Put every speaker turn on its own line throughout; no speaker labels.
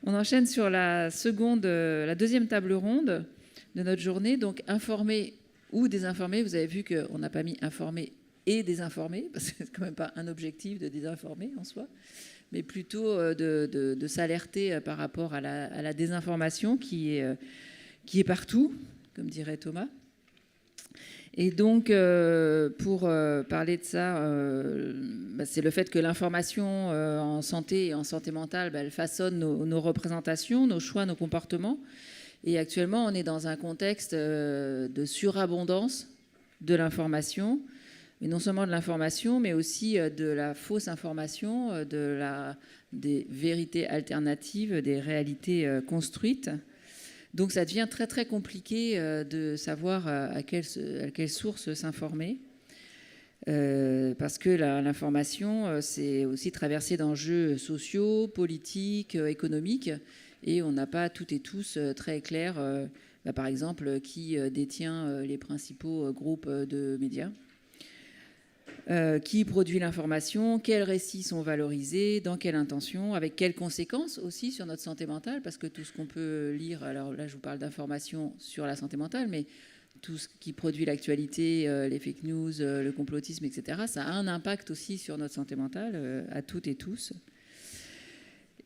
On enchaîne sur la deuxième table ronde de notre journée. Donc, informer ou désinformer. Vous avez vu qu'on n'a pas mis informer et désinformer, parce que c'est quand même pas un objectif de désinformer en soi, mais plutôt de s'alerter par rapport à la désinformation qui est partout, comme dirait Thomas. Et donc, pour parler de ça, c'est le fait que l'information en santé et en santé mentale, elle façonne nos représentations, nos choix, nos comportements. Et actuellement, on est dans un contexte de surabondance de l'information, et non seulement de l'information, mais aussi de la fausse information, des vérités alternatives, des réalités construites. Donc ça devient très très compliqué de savoir à quelle source s'informer, parce que l'information, c'est aussi traversé d'enjeux sociaux, politiques, économiques, et on n'a pas toutes et tous très clair, par exemple, qui détient les principaux groupes de médias. Qui produit l'information, quels récits sont valorisés, dans quelle intention, avec quelles conséquences aussi sur notre santé mentale, parce que tout ce qu'on peut lire, alors là je vous parle d'informations sur la santé mentale, mais tout ce qui produit l'actualité, les fake news, le complotisme, etc., ça a un impact aussi sur notre santé mentale, à toutes et tous.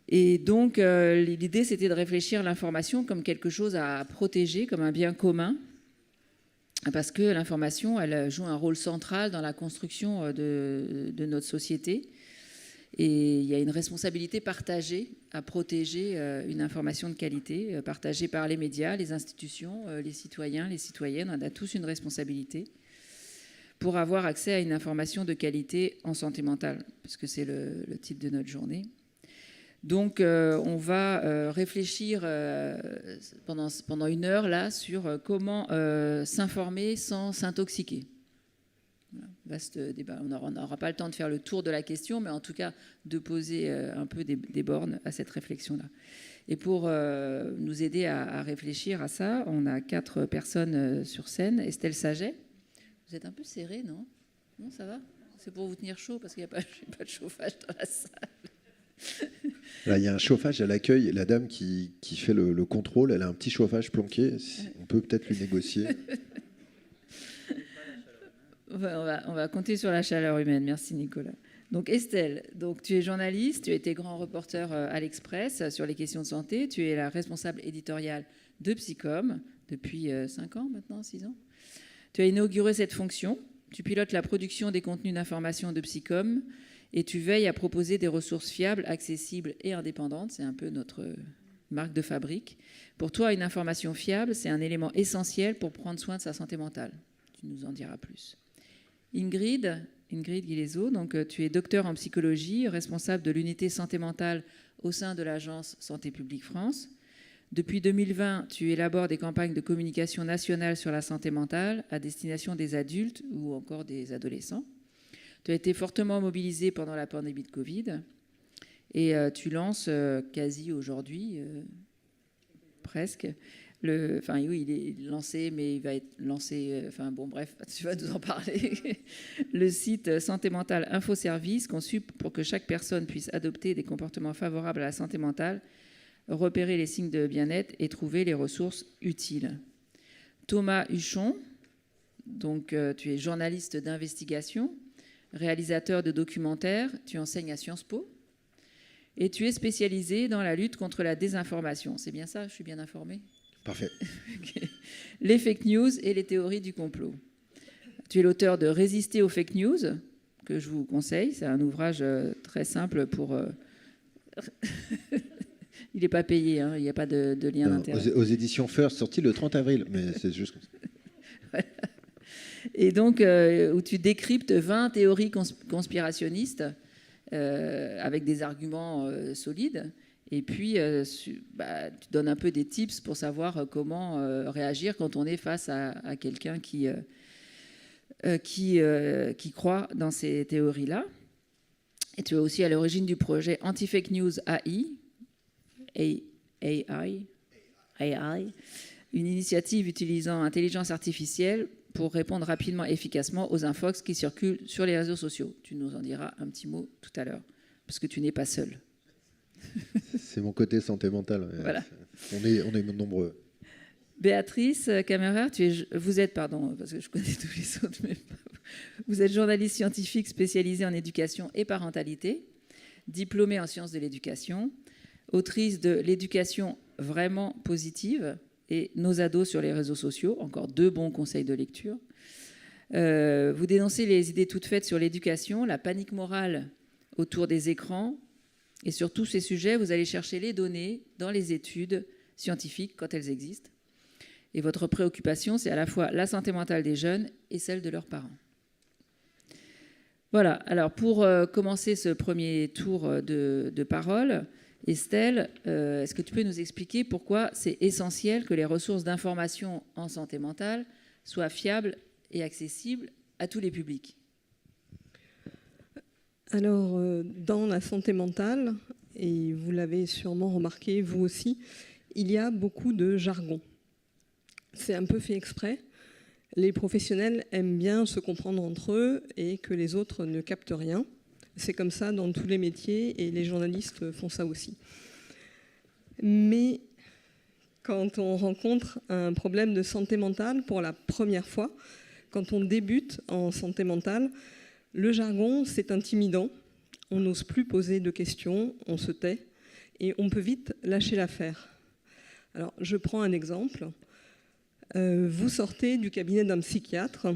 Et donc l'idée c'était de réfléchir l'information comme quelque chose à protéger, comme un bien commun, parce que l'information, elle joue un rôle central dans la construction de notre société. Et il y a une responsabilité partagée à protéger une information de qualité, partagée par les médias, les institutions, les citoyens, les citoyennes. On a tous une responsabilité pour avoir accès à une information de qualité en santé mentale, parce que c'est le titre de notre journée. Donc, on va réfléchir pendant une heure là sur comment s'informer sans s'intoxiquer. Voilà, vaste débat. On n'aura pas le temps de faire le tour de la question, mais en tout cas de poser un peu des bornes à cette réflexion-là. Et pour nous aider à réfléchir à ça, on a 4 personnes sur scène. Estelle Saget. Vous êtes un peu serré, non? Non, ça va? C'est pour vous tenir chaud parce qu'il n'y a pas de chauffage dans la salle.
Là, il y a un chauffage à l'accueil. La dame qui fait le contrôle, elle a un petit chauffage planqué. On peut peut-être lui négocier.
On va compter sur la chaleur humaine. Merci Nicolas. Donc Estelle, donc, tu es journaliste, tu as été grand reporter à l'Express sur les questions de santé. Tu es la responsable éditoriale de Psycom depuis 5 ans maintenant, 6 ans. Tu as inauguré cette fonction. Tu pilotes la production des contenus d'information de Psycom. Et tu veilles à proposer des ressources fiables, accessibles et indépendantes. C'est un peu notre marque de fabrique. Pour toi, une information fiable, c'est un élément essentiel pour prendre soin de sa santé mentale. Tu nous en diras plus. Ingrid Guilezo, donc tu es docteur en psychologie, responsable de l'unité santé mentale au sein de l'agence Santé publique France. Depuis 2020, tu élabores des campagnes de communication nationale sur la santé mentale à destination des adultes ou encore des adolescents. Tu as été fortement mobilisé pendant la pandémie de Covid et tu lances quasi aujourd'hui, presque, oui, il est lancé, mais il va être lancé, bref, tu vas nous en parler, le site Santé Mentale Info Service, conçu pour que chaque personne puisse adopter des comportements favorables à la santé mentale, repérer les signes de bien-être et trouver les ressources utiles. Thomas Huchon, donc tu es journaliste d'investigation, réalisateur de documentaires, tu enseignes à Sciences Po et tu es spécialisé dans la lutte contre la désinformation. C'est bien ça? Je suis bien informée?
Parfait.
Okay. Les fake news et les théories du complot. Tu es l'auteur de Résister aux fake news, que je vous conseille. C'est un ouvrage très simple pour... Il n'est pas payé, hein, il n'y a pas de lien d'intérêt.
Aux éditions First, sorti le 30 avril, mais c'est juste comme ça.
Voilà. Et donc, où tu décryptes 20 théories conspirationnistes avec des arguments solides. Et puis, tu donnes un peu des tips pour savoir comment réagir quand on est face à quelqu'un qui croit dans ces théories-là. Et tu es aussi à l'origine du projet Anti-Fake News AI, une initiative utilisant l'intelligence artificielle pour répondre rapidement et efficacement aux infox qui circulent sur les réseaux sociaux. Tu nous en diras un petit mot tout à l'heure, parce que tu n'es pas seul.
c'est mon côté santé mentale.
Voilà.
On est nombreux.
Béatrice Kammerer, vous êtes, pardon, parce que je connais tous les autres, mais vous êtes journaliste scientifique spécialisée en éducation et parentalité, diplômée en sciences de l'éducation, autrice de L'éducation vraiment positive et Nos ados sur les réseaux sociaux, encore 2 bons conseils de lecture. Vous dénoncez les idées toutes faites sur l'éducation, la panique morale autour des écrans, et sur tous ces sujets, vous allez chercher les données dans les études scientifiques quand elles existent. Et votre préoccupation, c'est à la fois la santé mentale des jeunes et celle de leurs parents. Voilà, alors pour commencer ce premier tour de parole, Estelle, est-ce que tu peux nous expliquer pourquoi c'est essentiel que les ressources d'information en santé mentale soient fiables et accessibles à tous les publics ?
Alors, dans la santé mentale, et vous l'avez sûrement remarqué, vous aussi, il y a beaucoup de jargon. C'est un peu fait exprès. Les professionnels aiment bien se comprendre entre eux et que les autres ne captent rien. C'est comme ça dans tous les métiers et les journalistes font ça aussi. Mais quand on rencontre un problème de santé mentale pour la première fois, quand on débute en santé mentale, le jargon, c'est intimidant. On n'ose plus poser de questions, on se tait et on peut vite lâcher l'affaire. Alors, je prends un exemple. Vous sortez du cabinet d'un psychiatre.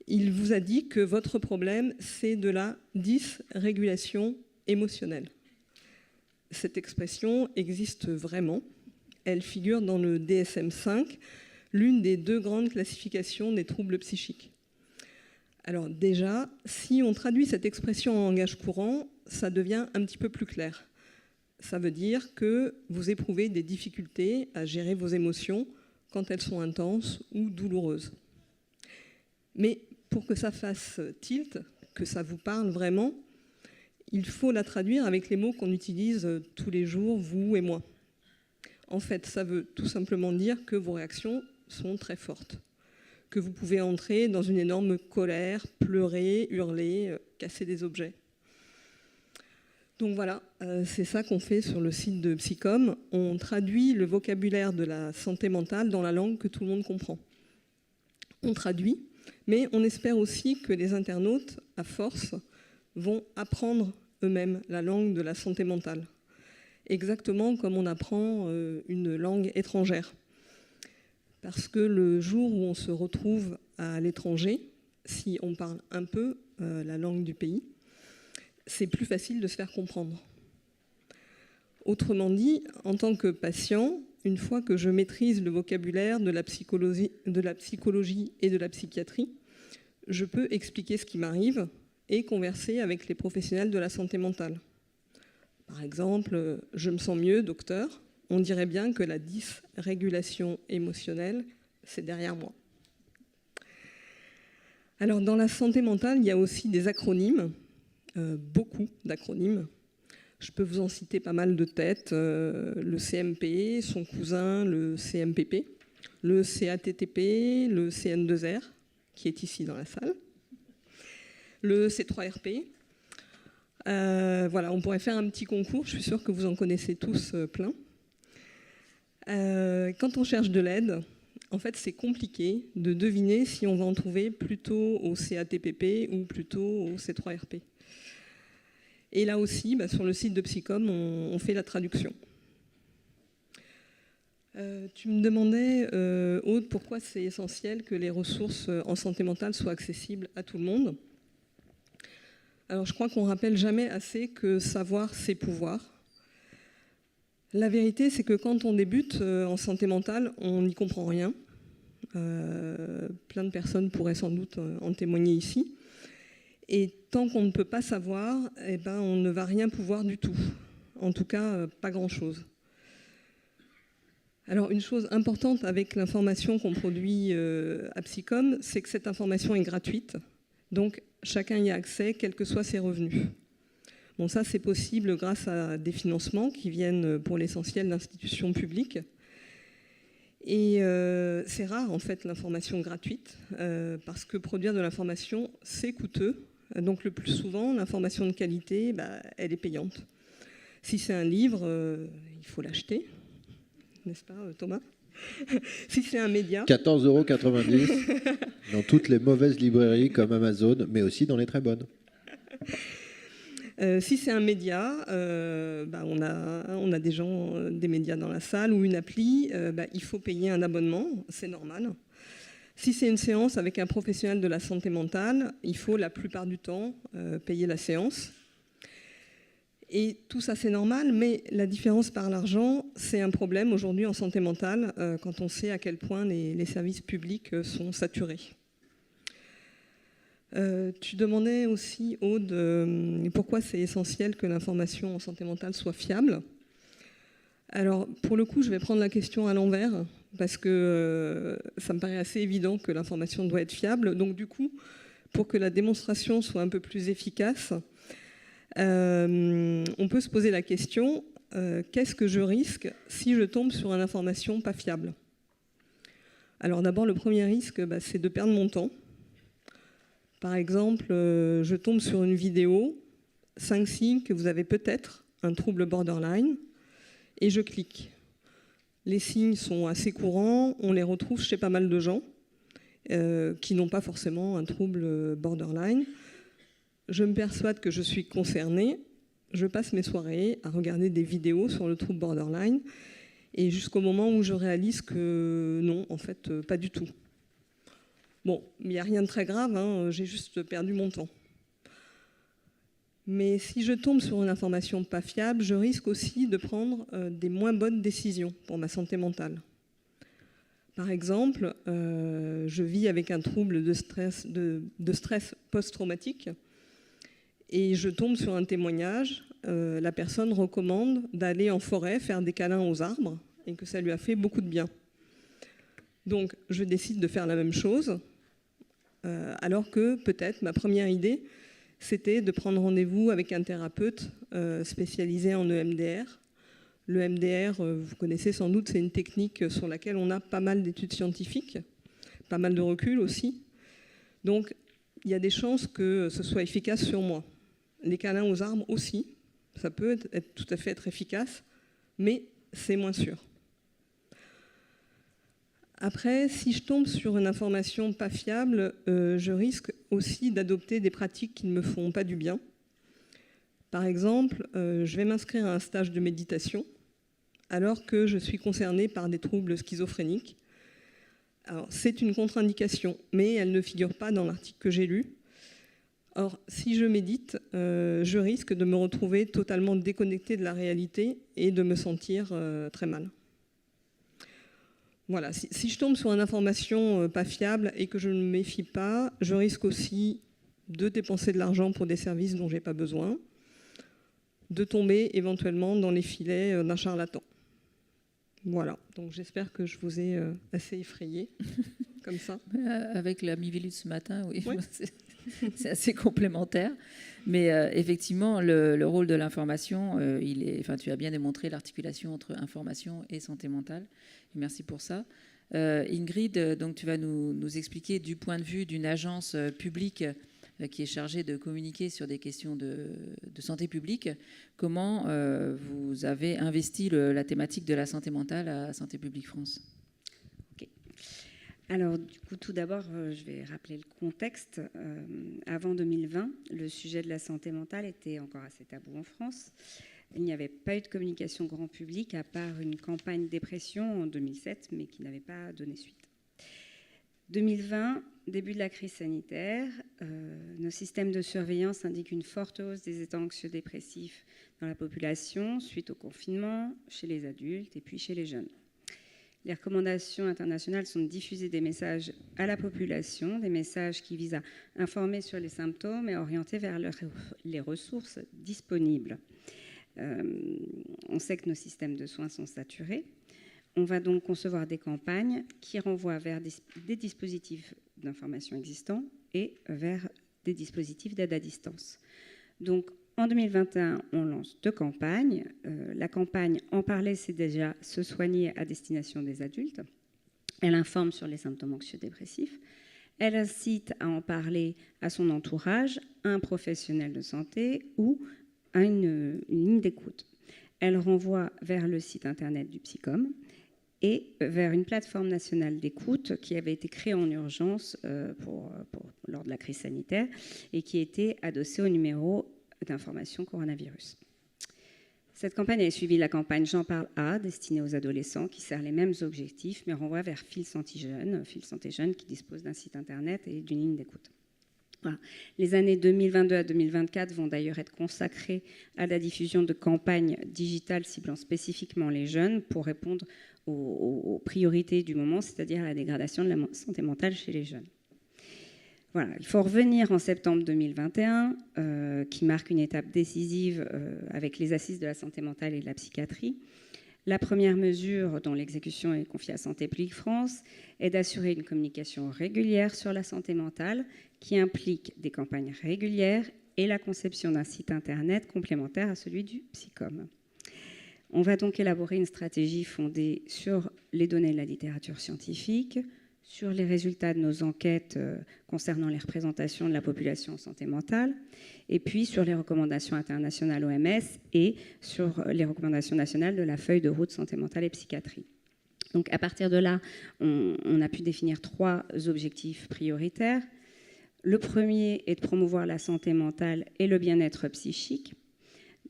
Il vous a dit que votre problème, c'est de la dysrégulation émotionnelle. Cette expression existe vraiment. Elle figure dans le DSM-5, l'une des 2 grandes classifications des troubles psychiques. Alors déjà, si on traduit cette expression en langage courant, ça devient un petit peu plus clair. Ça veut dire que vous éprouvez des difficultés à gérer vos émotions quand elles sont intenses ou douloureuses. Mais pour que ça fasse tilt, que ça vous parle vraiment, il faut la traduire avec les mots qu'on utilise tous les jours, vous et moi. En fait, ça veut tout simplement dire que vos réactions sont très fortes, que vous pouvez entrer dans une énorme colère, pleurer, hurler, casser des objets. Donc voilà, c'est ça qu'on fait sur le site de Psycom. On traduit le vocabulaire de la santé mentale dans la langue que tout le monde comprend. On traduit, mais on espère aussi que les internautes, à force, vont apprendre eux-mêmes la langue de la santé mentale. Exactement comme on apprend une langue étrangère. Parce que le jour où on se retrouve à l'étranger, si on parle un peu la langue du pays, c'est plus facile de se faire comprendre. Autrement dit, en tant que patient, une fois que je maîtrise le vocabulaire de la psychologie et de la psychiatrie, je peux expliquer ce qui m'arrive et converser avec les professionnels de la santé mentale. Par exemple, je me sens mieux, docteur. On dirait bien que la dysrégulation émotionnelle, c'est derrière moi. Alors, dans la santé mentale, il y a aussi des acronymes, beaucoup d'acronymes. Je peux vous en citer pas mal de tête. Le CMP, son cousin, le CMPP, le CATTP, le CN2R, qui est ici dans la salle, le C3RP. Voilà, on pourrait faire un petit concours, je suis sûre que vous en connaissez tous plein. Quand on cherche de l'aide, en fait, c'est compliqué de deviner si on va en trouver plutôt au CATPP ou plutôt au C3RP. Et là aussi, sur le site de Psycom, on fait la traduction. Tu me demandais, Aude, pourquoi c'est essentiel que les ressources en santé mentale soient accessibles à tout le monde. Alors, je crois qu'on ne rappelle jamais assez que savoir, c'est pouvoir. La vérité, c'est que quand on débute en santé mentale, on n'y comprend rien. Plein de personnes pourraient sans doute en témoigner ici. Et tant qu'on ne peut pas savoir, on ne va rien pouvoir du tout. En tout cas, pas grand-chose. Alors, une chose importante avec l'information qu'on produit à Psycom, c'est que cette information est gratuite. Donc, chacun y a accès, quels que soient ses revenus. Bon, ça, c'est possible grâce à des financements qui viennent pour l'essentiel d'institutions publiques. Et c'est rare, en fait, l'information gratuite, parce que produire de l'information, c'est coûteux. Donc, le plus souvent, l'information de qualité, elle est payante. Si c'est un livre, il faut l'acheter, n'est-ce pas Thomas? Si c'est un média...
14,90 € dans toutes les mauvaises librairies comme Amazon, mais aussi dans les très bonnes.
Si c'est un média, on a des gens, des médias dans la salle ou une appli, il faut payer un abonnement, c'est normal. Si c'est une séance avec un professionnel de la santé mentale, il faut la plupart du temps payer la séance. Et tout ça, c'est normal, mais la différence par l'argent, c'est un problème aujourd'hui en santé mentale quand on sait à quel point les services publics sont saturés. Tu demandais aussi, Aude, pourquoi c'est essentiel que l'information en santé mentale soit fiable. Alors, pour le coup, je vais prendre la question à l'envers, parce que ça me paraît assez évident que l'information doit être fiable. Donc, du coup, pour que la démonstration soit un peu plus efficace, on peut se poser la question, qu'est-ce que je risque si je tombe sur une information pas fiable? Alors d'abord, le premier risque, c'est de perdre mon temps. Par exemple, je tombe sur une vidéo, 5 signes que vous avez peut-être un trouble borderline, et je clique. Les signes sont assez courants, on les retrouve chez pas mal de gens qui n'ont pas forcément un trouble borderline. Je me persuade que je suis concernée, je passe mes soirées à regarder des vidéos sur le trouble borderline, et jusqu'au moment où je réalise que non, en fait, pas du tout. Bon, il n'y a rien de très grave, hein, j'ai juste perdu mon temps. Mais si je tombe sur une information pas fiable, je risque aussi de prendre des moins bonnes décisions pour ma santé mentale. Par exemple, je vis avec un trouble de stress post-traumatique, et je tombe sur un témoignage, la personne recommande d'aller en forêt faire des câlins aux arbres et que ça lui a fait beaucoup de bien. Donc je décide de faire la même chose, alors que peut-être ma première idée, c'était de prendre rendez-vous avec un thérapeute spécialisé en EMDR. Le EMDR, vous connaissez sans doute, c'est une technique sur laquelle on a pas mal d'études scientifiques, pas mal de recul aussi. Donc il y a des chances que ce soit efficace sur moi. Les câlins aux arbres aussi, ça peut tout à fait être efficace, mais c'est moins sûr. Après, si je tombe sur une information pas fiable, je risque aussi d'adopter des pratiques qui ne me font pas du bien. Par exemple, je vais m'inscrire à un stage de méditation alors que je suis concernée par des troubles schizophréniques. Alors, c'est une contre-indication, mais elle ne figure pas dans l'article que j'ai lu. Or, si je médite, je risque de me retrouver totalement déconnectée de la réalité et de me sentir très mal. Voilà, si je tombe sur une information pas fiable et que je ne me méfie pas, je risque aussi de dépenser de l'argent pour des services dont je n'ai pas besoin, de tomber éventuellement dans les filets d'un charlatan. Voilà, donc j'espère que je vous ai assez effrayé, comme ça.
Avec la Miviludes ce matin, oui,
Ouais.
c'est assez complémentaire. Mais effectivement, le rôle de l'information, tu as bien démontré l'articulation entre information et santé mentale. Et merci pour ça. Ingrid, donc tu vas nous expliquer du point de vue d'une agence publique qui est chargée de communiquer sur des questions de santé publique, comment vous avez investi la thématique de la santé mentale à Santé publique France.
Okay. Alors, du coup, tout d'abord, je vais rappeler le contexte. Avant 2020, le sujet de la santé mentale était encore assez tabou en France. Il n'y avait pas eu de communication grand public, à part une campagne dépression en 2007, mais qui n'avait pas donné suite. 2020, début de la crise sanitaire, nos systèmes de surveillance indiquent une forte hausse des états anxieux-dépressifs dans la population suite au confinement, chez les adultes et puis chez les jeunes. Les recommandations internationales sont de diffuser des messages à la population, des messages qui visent à informer sur les symptômes et à orienter vers les ressources disponibles. On sait que nos systèmes de soins sont saturés. On va donc concevoir des campagnes qui renvoient vers des dispositifs d'information existants et vers des dispositifs d'aide à distance. Donc, en 2021, on lance 2 campagnes. La campagne « En parler, c'est déjà se soigner » à destination des adultes. Elle informe sur les symptômes anxieux-dépressifs. Elle incite à en parler à son entourage, à un professionnel de santé ou à une ligne d'écoute. elle renvoie vers le site internet du Psycom et vers une plateforme nationale d'écoute qui avait été créée en urgence lors de la crise sanitaire et qui était adossée au numéro d'information coronavirus. Cette campagne a suivi la campagne J'en parle A, destinée aux adolescents, qui sert les mêmes objectifs, mais renvoie vers Fil Santé Jeune, qui dispose d'un site internet et d'une ligne d'écoute. Voilà. Les années 2022 à 2024 vont d'ailleurs être consacrées à la diffusion de campagnes digitales ciblant spécifiquement les jeunes pour répondre aux priorités du moment, c'est-à-dire à la dégradation de la santé mentale chez les jeunes. Voilà, il faut revenir en septembre 2021, qui marque une étape décisive avec les assises de la santé mentale et de la psychiatrie. La première mesure, dont l'exécution est confiée à Santé publique France, est d'assurer une communication régulière sur la santé mentale qui implique des campagnes régulières et la conception d'un site internet complémentaire à celui du Psycom. On va donc élaborer une stratégie fondée sur les données de la littérature scientifique, sur les résultats de nos enquêtes concernant les représentations de la population en santé mentale, et puis sur les recommandations internationales OMS et sur les recommandations nationales de la feuille de route santé mentale et psychiatrie. Donc à partir de là, on a pu définir 3 objectifs prioritaires. Le premier est de promouvoir la santé mentale et le bien-être psychique,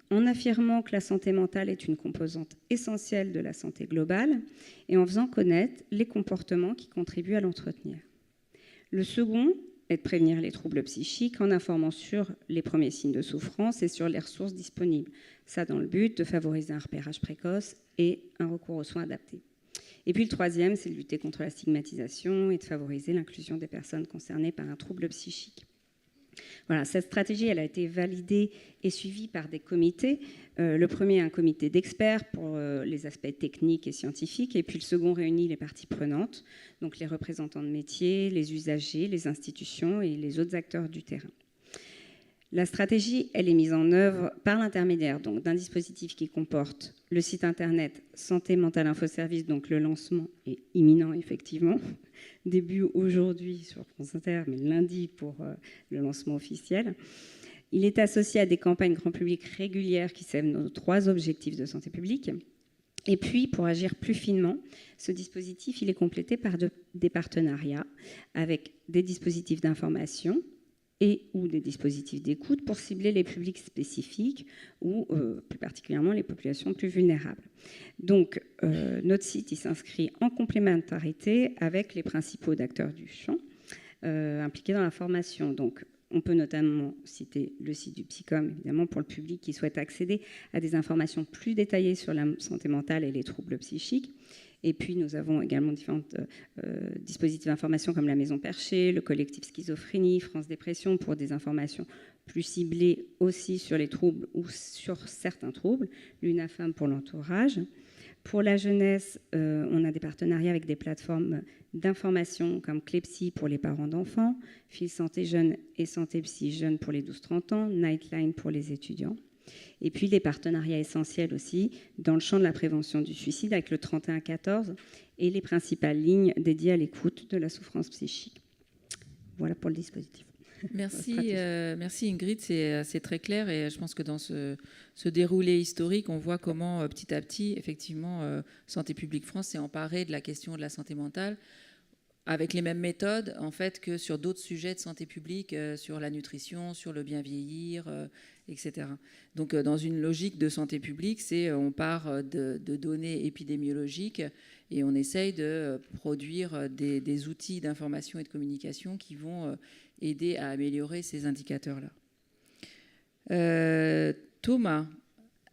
en affirmant que la santé mentale est une composante essentielle de la santé globale et en faisant connaître les comportements qui contribuent à l'entretenir. Le second est de prévenir les troubles psychiques en informant sur les premiers signes de souffrance et sur les ressources disponibles. Ça dans le but de favoriser un repérage précoce et un recours aux soins adaptés. Et puis le troisième, c'est de lutter contre la stigmatisation et de favoriser l'inclusion des personnes concernées par un trouble psychique. Voilà, cette stratégie, elle a été validée et suivie par des comités. Le premier, un comité d'experts pour les aspects techniques et scientifiques, et puis le second réunit les parties prenantes, donc les représentants de métiers, les usagers, les institutions et les autres acteurs du terrain. La stratégie, elle est mise en œuvre par l'intermédiaire d'un dispositif qui comporte le site internet Santé Mentale Info Service, donc le lancement est imminent effectivement, début aujourd'hui sur France Inter, mais lundi pour le lancement officiel. Il est associé à des campagnes grand public régulières qui servent nos 3 objectifs de santé publique. Et puis, pour agir plus finement, ce dispositif, il est complété par des partenariats avec des dispositifs d'information et ou des dispositifs d'écoute pour cibler les publics spécifiques ou plus particulièrement les populations plus vulnérables. Donc, notre site il s'inscrit en complémentarité avec les principaux acteurs du champ impliqués dans la formation. Donc, on peut notamment citer le site du Psycom, évidemment, pour le public qui souhaite accéder à des informations plus détaillées sur la santé mentale et les troubles psychiques. Et puis, nous avons également différents dispositifs d'information comme la Maison Perchée, le collectif Schizophrénie, France Dépression, pour des informations plus ciblées aussi sur les troubles ou sur certains troubles, l'UNAFAM pour l'entourage. Pour la jeunesse, on a des partenariats avec des plateformes d'information comme Clepsy pour les parents d'enfants, Fil Santé Jeune et Santé Psy Jeune pour les 12-30 ans, Nightline pour les étudiants. Et puis des partenariats essentiels aussi dans le champ de la prévention du suicide avec le 3114 et les principales lignes dédiées à l'écoute de la souffrance psychique. Voilà pour le dispositif.
Merci Ingrid, c'est très clair et je pense que dans ce déroulé historique, on voit comment petit à petit, effectivement, Santé publique France s'est emparée de la question de la santé mentale avec les mêmes méthodes en fait que sur d'autres sujets de santé publique, sur la nutrition, sur le bien vieillir, etc. Donc dans une logique de santé publique, on part de données épidémiologiques et on essaye de produire des outils d'information et de communication qui vont aider à améliorer ces indicateurs-là. Thomas,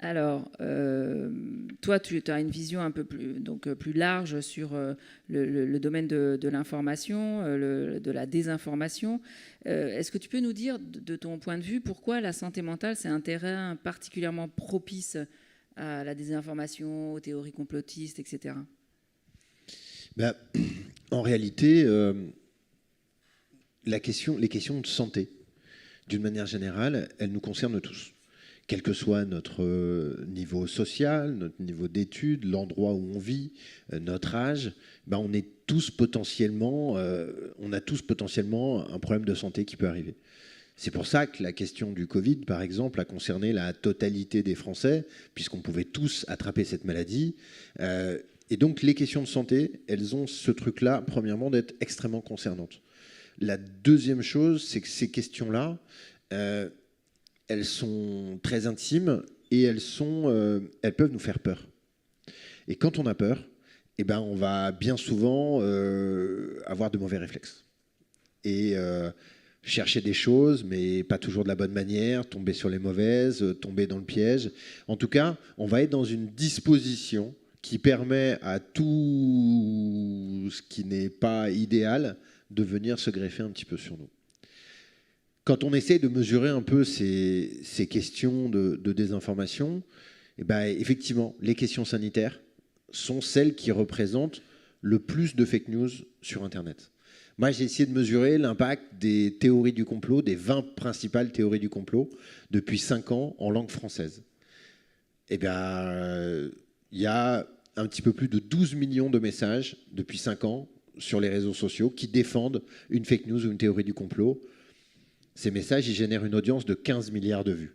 alors, toi, tu as une vision un peu plus large sur le domaine de l'information, de la désinformation. Est-ce que tu peux nous dire, de ton point de vue, pourquoi la santé mentale, c'est un terrain particulièrement propice à la désinformation, aux théories complotistes, etc.
En réalité, les questions de santé, d'une manière générale, elles nous concernent tous. Quel que soit notre niveau social, notre niveau d'études, l'endroit où on vit, notre âge, on a tous potentiellement un problème de santé qui peut arriver. C'est pour ça que la question du Covid, par exemple, a concerné la totalité des Français, puisqu'on pouvait tous attraper cette maladie. Et donc, les questions de santé, elles ont ce truc-là, premièrement, d'être extrêmement concernantes. La deuxième chose, c'est que ces questions-là, elles sont très intimes et elles peuvent nous faire peur. Et quand on a peur, eh ben, on va bien souvent avoir de mauvais réflexes. Et chercher des choses, mais pas toujours de la bonne manière, tomber sur les mauvaises, tomber dans le piège. En tout cas, on va être dans une disposition qui permet à tout ce qui n'est pas idéal de venir se greffer un petit peu sur nous. Quand on essaie de mesurer un peu ces questions de désinformation, eh ben, effectivement, les questions sanitaires sont celles qui représentent le plus de fake news sur Internet. Moi, j'ai essayé de mesurer l'impact des théories du complot, des 20 principales théories du complot, depuis 5 ans en langue française. Eh bien, il y a un petit peu plus de 12 millions de messages depuis 5 ans sur les réseaux sociaux qui défendent une fake news ou une théorie du complot. Ces messages, ils génèrent une audience de 15 milliards de vues.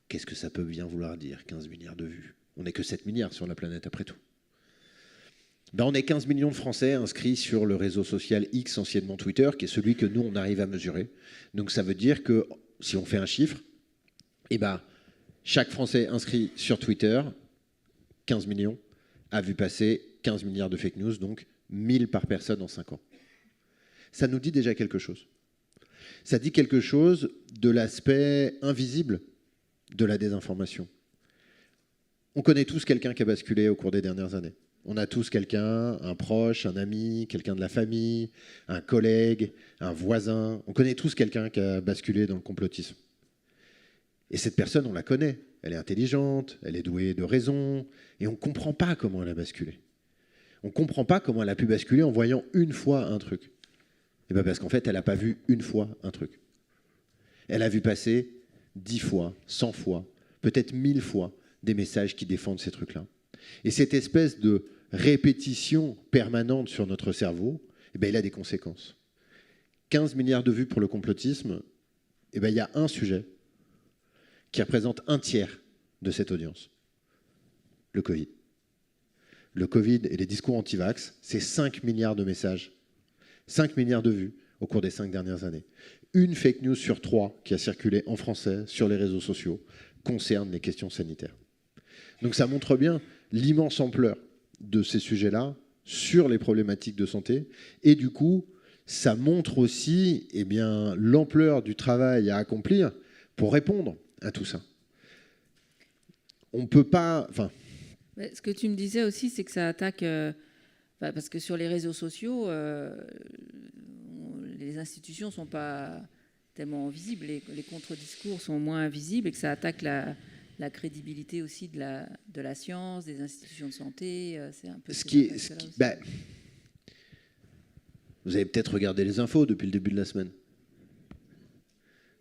Qu'est-ce que ça peut bien vouloir dire, 15 milliards de vues? On n'est que 7 milliards sur la planète, après tout. Ben, on est 15 millions de Français inscrits sur le réseau social X, anciennement Twitter, qui est celui que nous, on arrive à mesurer. Donc ça veut dire que, si on fait un chiffre, eh ben, chaque Français inscrit sur Twitter, 15 millions, a vu passer 15 milliards de fake news, donc 1000 par personne en 5 ans. Ça nous dit déjà quelque chose. Ça dit quelque chose de l'aspect invisible de la désinformation. On connaît tous quelqu'un qui a basculé au cours des dernières années. On a tous quelqu'un, un proche, un ami, quelqu'un de la famille, un collègue, un voisin. On connaît tous quelqu'un qui a basculé dans le complotisme. Et cette personne, on la connaît. Elle est intelligente, elle est douée de raison, et on ne comprend pas comment elle a basculé. On ne comprend pas comment elle a pu basculer en voyant une fois un truc. Et bien parce qu'en fait, elle n'a pas vu une fois un truc. Elle a vu passer 10 fois, 100 fois, peut-être 1000 fois des messages qui défendent ces trucs-là. Et cette espèce de répétition permanente sur notre cerveau, eh bien, il a des conséquences. 15 milliards de vues pour le complotisme, eh bien, il y a un sujet qui représente un tiers de cette audience. Le Covid. Le Covid et les discours anti-vax, c'est 5 milliards de messages, 5 milliards de vues au cours des 5 dernières années. Une fake news sur 3 qui a circulé en français sur les réseaux sociaux concerne les questions sanitaires. Donc ça montre bien l'immense ampleur de ces sujets-là sur les problématiques de santé. Et du coup, ça montre aussi eh bien, l'ampleur du travail à accomplir pour répondre à tout ça. On ne peut pas... Enfin,
ce que tu me disais aussi, c'est que ça attaque... parce que sur les réseaux sociaux, les institutions ne sont pas tellement visibles, les contre-discours sont moins visibles et que ça attaque la crédibilité aussi de la science, des institutions de santé. C'est un peu
vous avez peut-être regardé les infos depuis le début de la semaine.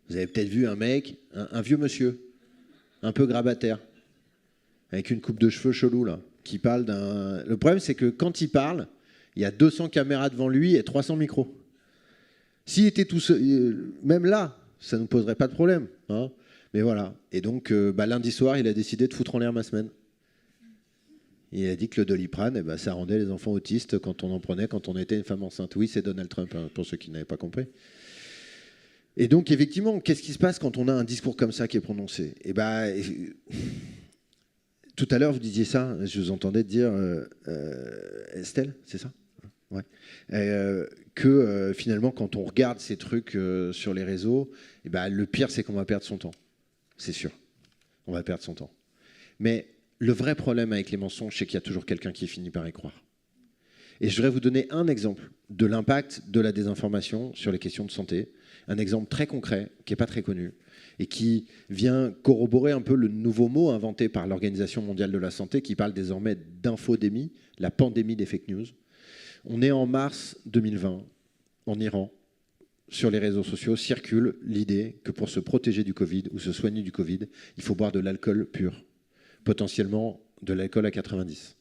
Vous avez peut-être vu un mec, un vieux monsieur, un peu grabataire, avec une coupe de cheveux chelou, là, qui parle d'un... Le problème, c'est que quand il parle, il y a 200 caméras devant lui et 300 micros. S'il était tout seul, même là, ça ne nous poserait pas de problème. Hein. Mais voilà. Et donc, lundi soir, il a décidé de foutre en l'air ma semaine. Il a dit que le Doliprane, ça rendait les enfants autistes quand on en prenait, quand on était une femme enceinte. Oui, c'est Donald Trump, hein, pour ceux qui n'avaient pas compris. Et donc, effectivement, qu'est-ce qui se passe quand on a un discours comme ça qui est prononcé ? Tout à l'heure, vous disiez ça, je vous entendais dire, Estelle, c'est ça ? Ouais. Que finalement, quand on regarde ces trucs sur les réseaux, le pire, c'est qu'on va perdre son temps. C'est sûr. On va perdre son temps. Mais le vrai problème avec les mensonges, c'est qu'il y a toujours quelqu'un qui finit par y croire. Et je voudrais vous donner un exemple de l'impact de la désinformation sur les questions de santé. Un exemple très concret, qui n'est pas très connu, et qui vient corroborer un peu le nouveau mot inventé par l'Organisation mondiale de la santé, qui parle désormais d'infodémie, la pandémie des fake news. On est en mars 2020, en Iran. Sur les réseaux sociaux circule l'idée que pour se protéger du Covid ou se soigner du Covid, il faut boire de l'alcool pur, potentiellement de l'alcool à 90.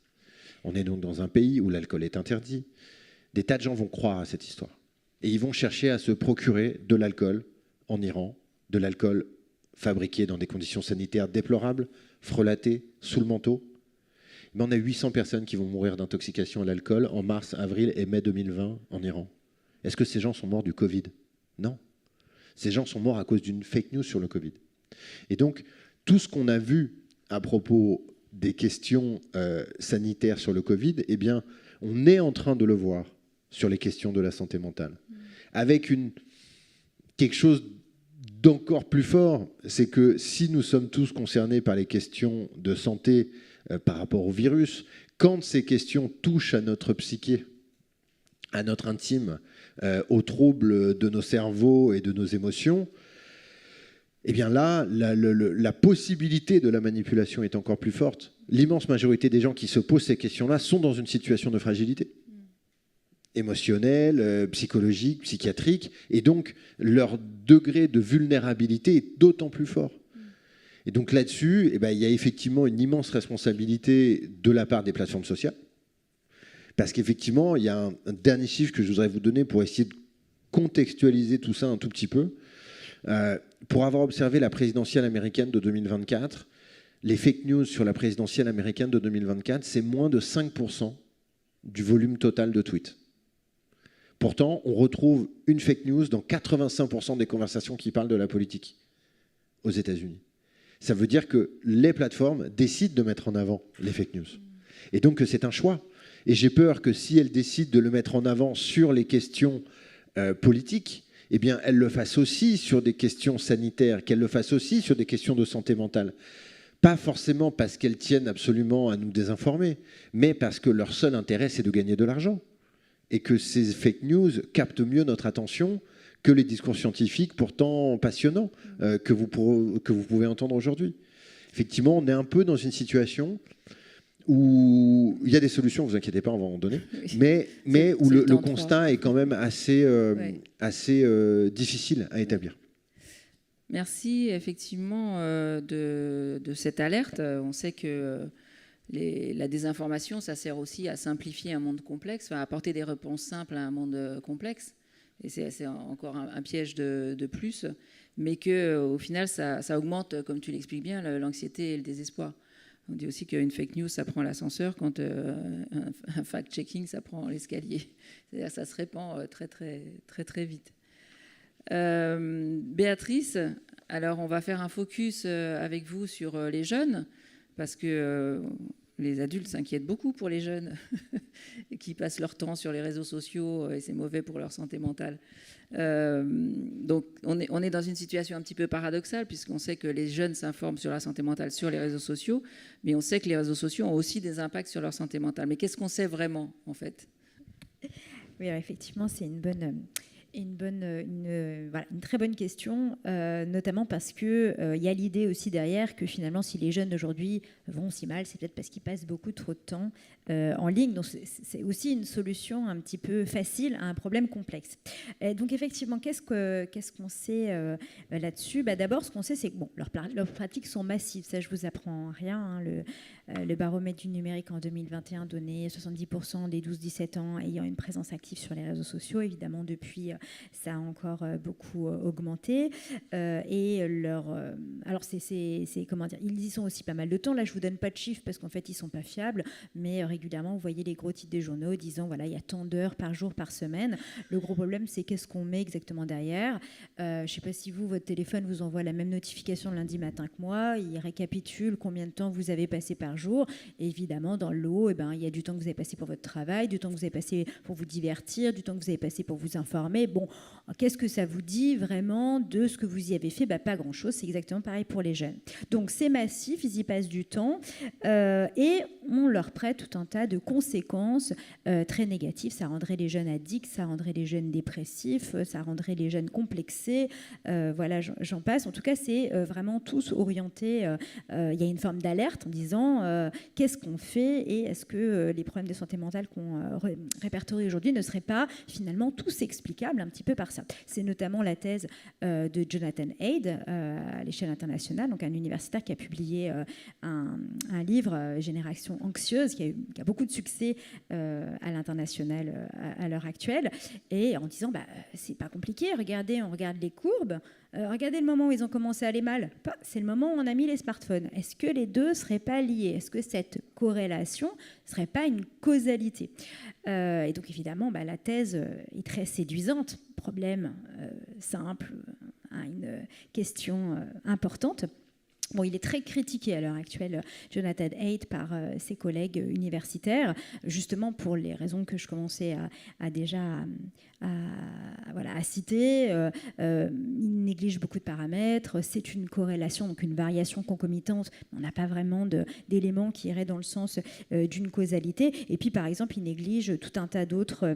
On est donc dans un pays où l'alcool est interdit. Des tas de gens vont croire à cette histoire. Et ils vont chercher à se procurer de l'alcool en Iran, de l'alcool fabriqué dans des conditions sanitaires déplorables, frelaté, sous le manteau. Mais on a 800 personnes qui vont mourir d'intoxication à l'alcool en mars, avril et mai 2020 en Iran. Est-ce que ces gens sont morts du Covid? Non. Ces gens sont morts à cause d'une fake news sur le Covid. Et donc, tout ce qu'on a vu à propos des questions sanitaires sur le Covid, eh bien, on est en train de le voir sur les questions de la santé mentale. Avec quelque chose d'encore plus fort, c'est que si nous sommes tous concernés par les questions de santé par rapport au virus, quand ces questions touchent à notre psyché, à notre intime, aux troubles de nos cerveaux et de nos émotions, eh bien là, la possibilité de la manipulation est encore plus forte. L'immense majorité des gens qui se posent ces questions-là sont dans une situation de fragilité émotionnelle, psychologique, psychiatrique, et donc leur degré de vulnérabilité est d'autant plus fort. Et donc là-dessus, eh ben, il y a effectivement une immense responsabilité de la part des plateformes sociales, parce qu'effectivement, il y a un dernier chiffre que je voudrais vous donner pour essayer de contextualiser tout ça un tout petit peu. Pour avoir observé la présidentielle américaine de 2024, les fake news sur la présidentielle américaine de 2024, c'est moins de 5% du volume total de tweets. Pourtant, on retrouve une fake news dans 85% des conversations qui parlent de la politique aux États-Unis. Ça veut dire que les plateformes décident de mettre en avant les fake news. Et donc que c'est un choix. Et j'ai peur que si elles décident de le mettre en avant sur les questions politiques, eh bien, elles le fassent aussi sur des questions sanitaires, qu'elles le fassent aussi sur des questions de santé mentale. Pas forcément parce qu'elles tiennent absolument à nous désinformer, mais parce que leur seul intérêt, c'est de gagner de l'argent. Et que ces fake news captent mieux notre attention que les discours scientifiques pourtant passionnants que vous pouvez entendre aujourd'hui. Effectivement, on est un peu dans une situation où il y a des solutions, vous inquiétez pas, on va en donner, mais où le constat est quand même assez difficile à établir.
Merci effectivement de cette alerte. On sait que la désinformation, ça sert aussi à simplifier un monde complexe, à apporter des réponses simples à un monde complexe. Et c'est encore un piège de plus, mais qu'au final, ça augmente, comme tu l'expliques bien, l'anxiété et le désespoir. On dit aussi qu'une fake news, ça prend l'ascenseur, quand un fact-checking, ça prend l'escalier. C'est-à-dire que ça se répand très, très, très, très vite. Béatrice, alors on va faire un focus avec vous sur les jeunes, parce que les adultes s'inquiètent beaucoup pour les jeunes qui passent leur temps sur les réseaux sociaux et c'est mauvais pour leur santé mentale. Donc on est dans une situation un petit peu paradoxale puisqu'on sait que les jeunes s'informent sur la santé mentale sur les réseaux sociaux, mais on sait que les réseaux sociaux ont aussi des impacts sur leur santé mentale. Mais qu'est-ce qu'on sait vraiment en fait?
Oui, alors effectivement, c'est une très bonne question, notamment parce qu'il y a l'idée aussi derrière que finalement, si les jeunes d'aujourd'hui vont si mal, c'est peut-être parce qu'ils passent beaucoup trop de temps en ligne. Donc, c'est aussi une solution un petit peu facile à un problème complexe. Donc, effectivement, qu'est-ce qu'on sait là-dessus? D'abord, ce qu'on sait, c'est que leurs pratiques sont massives. Ça, je vous apprends rien. Hein. Le baromètre du numérique en 2021 donnait 70% des 12-17 ans ayant une présence active sur les réseaux sociaux. Évidemment, depuis, ça a encore beaucoup augmenté. Alors, c'est comment dire, ils y sont aussi pas mal de temps. Là, je vous donne pas de chiffres parce qu'en fait, ils sont pas fiables, mais régulièrement, vous voyez les gros titres des journaux disant voilà, il y a tant d'heures par jour, par semaine. Le gros problème, c'est qu'est-ce qu'on met exactement derrière. Je sais pas si votre téléphone vous envoie la même notification le lundi matin que moi. Il récapitule combien de temps vous avez passé par jour. Et évidemment, dans le lot, il y a du temps que vous avez passé pour votre travail, du temps que vous avez passé pour vous divertir, du temps que vous avez passé pour vous informer. Bon, qu'est-ce que ça vous dit vraiment de ce que vous y avez fait? Pas grand-chose. C'est exactement pareil pour les jeunes. Donc, c'est massif, ils y passent du temps et on leur prête tout un tas de conséquences très négatives. Ça rendrait les jeunes addicts, ça rendrait les jeunes dépressifs, ça rendrait les jeunes complexés. Voilà, j'en passe. En tout cas, c'est vraiment tous orientés. Il y a une forme d'alerte en disant qu'est-ce qu'on fait et est-ce que les problèmes de santé mentale qu'on répertorie aujourd'hui ne seraient pas finalement tous explicables un petit peu par ça. C'est notamment la thèse de Jonathan Haidt à l'échelle internationale, donc un universitaire qui a publié un livre, Génération anxieuse, qui a beaucoup de succès à l'international à l'heure actuelle, et en disant c'est pas compliqué, regardez, on regarde les courbes, regardez le moment où ils ont commencé à aller mal, c'est le moment où on a mis les smartphones. Est-ce que les deux ne seraient pas liés? Est-ce que cette corrélation ne serait pas une causalité? Et donc évidemment, la thèse est très séduisante. Problème simple, une question importante. Bon, il est très critiqué à l'heure actuelle, Jonathan Haidt, par ses collègues universitaires, justement pour les raisons que je commençais à citer. Il néglige beaucoup de paramètres. C'est une corrélation, donc une variation concomitante. On n'a pas vraiment d'éléments qui iraient dans le sens d'une causalité. Et puis, par exemple, il néglige tout un tas d'autres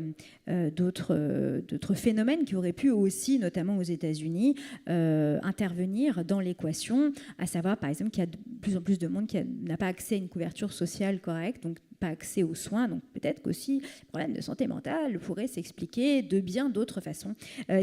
phénomènes qui auraient pu aussi, notamment aux États-Unis, intervenir dans l'équation, à savoir, par exemple, qu'il y a de plus en plus de monde qui n'a pas accès à une couverture sociale correcte, donc pas accès aux soins. Donc peut-être qu'aussi le problème de santé mentale pourrait s'expliquer de bien d'autres façons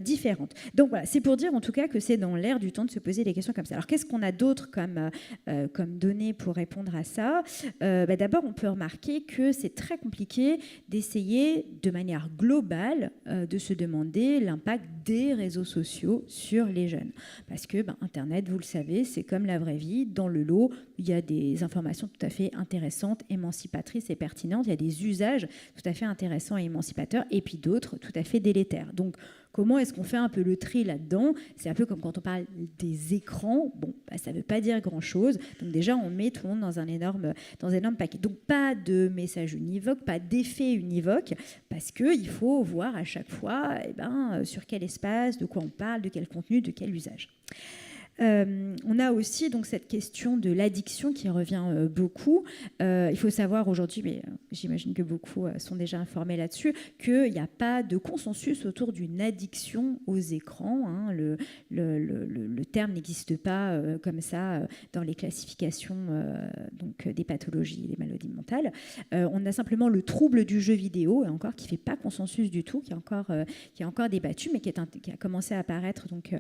différentes. Donc voilà, c'est pour dire en tout cas que c'est dans l'air du temps de se poser des questions comme ça. Alors qu'est-ce qu'on a d'autre comme données pour répondre à ça? D'abord, on peut remarquer que c'est très compliqué d'essayer de manière globale de se demander l'impact des réseaux sociaux sur les jeunes. Parce que Internet, vous le savez, c'est comme la vraie vie. Dans le lot, il y a des informations tout à fait intéressantes, émancipatrices et pertinentes. Il y a des usages tout à fait intéressants et émancipateurs, et puis d'autres tout à fait délétères. Donc, comment est-ce qu'on fait un peu le tri là-dedans? C'est un peu comme quand on parle des écrans. Bon, ça ne veut pas dire grand-chose. Donc déjà, on met tout le monde dans un énorme paquet. Donc pas de message univoque, pas d'effet univoque, parce qu'il faut voir à chaque fois sur quel espace, de quoi on parle, de quel contenu, de quel usage. On a aussi donc cette question de l'addiction qui revient beaucoup. Il faut savoir aujourd'hui, mais j'imagine que beaucoup sont déjà informés là-dessus, qu'il n'y a pas de consensus autour d'une addiction aux écrans. Hein. Le terme n'existe pas comme ça dans les classifications donc des pathologies, des maladies mentales. On a simplement le trouble du jeu vidéo, et encore qui ne fait pas consensus du tout, qui est encore débattu, mais qui a commencé à apparaître donc,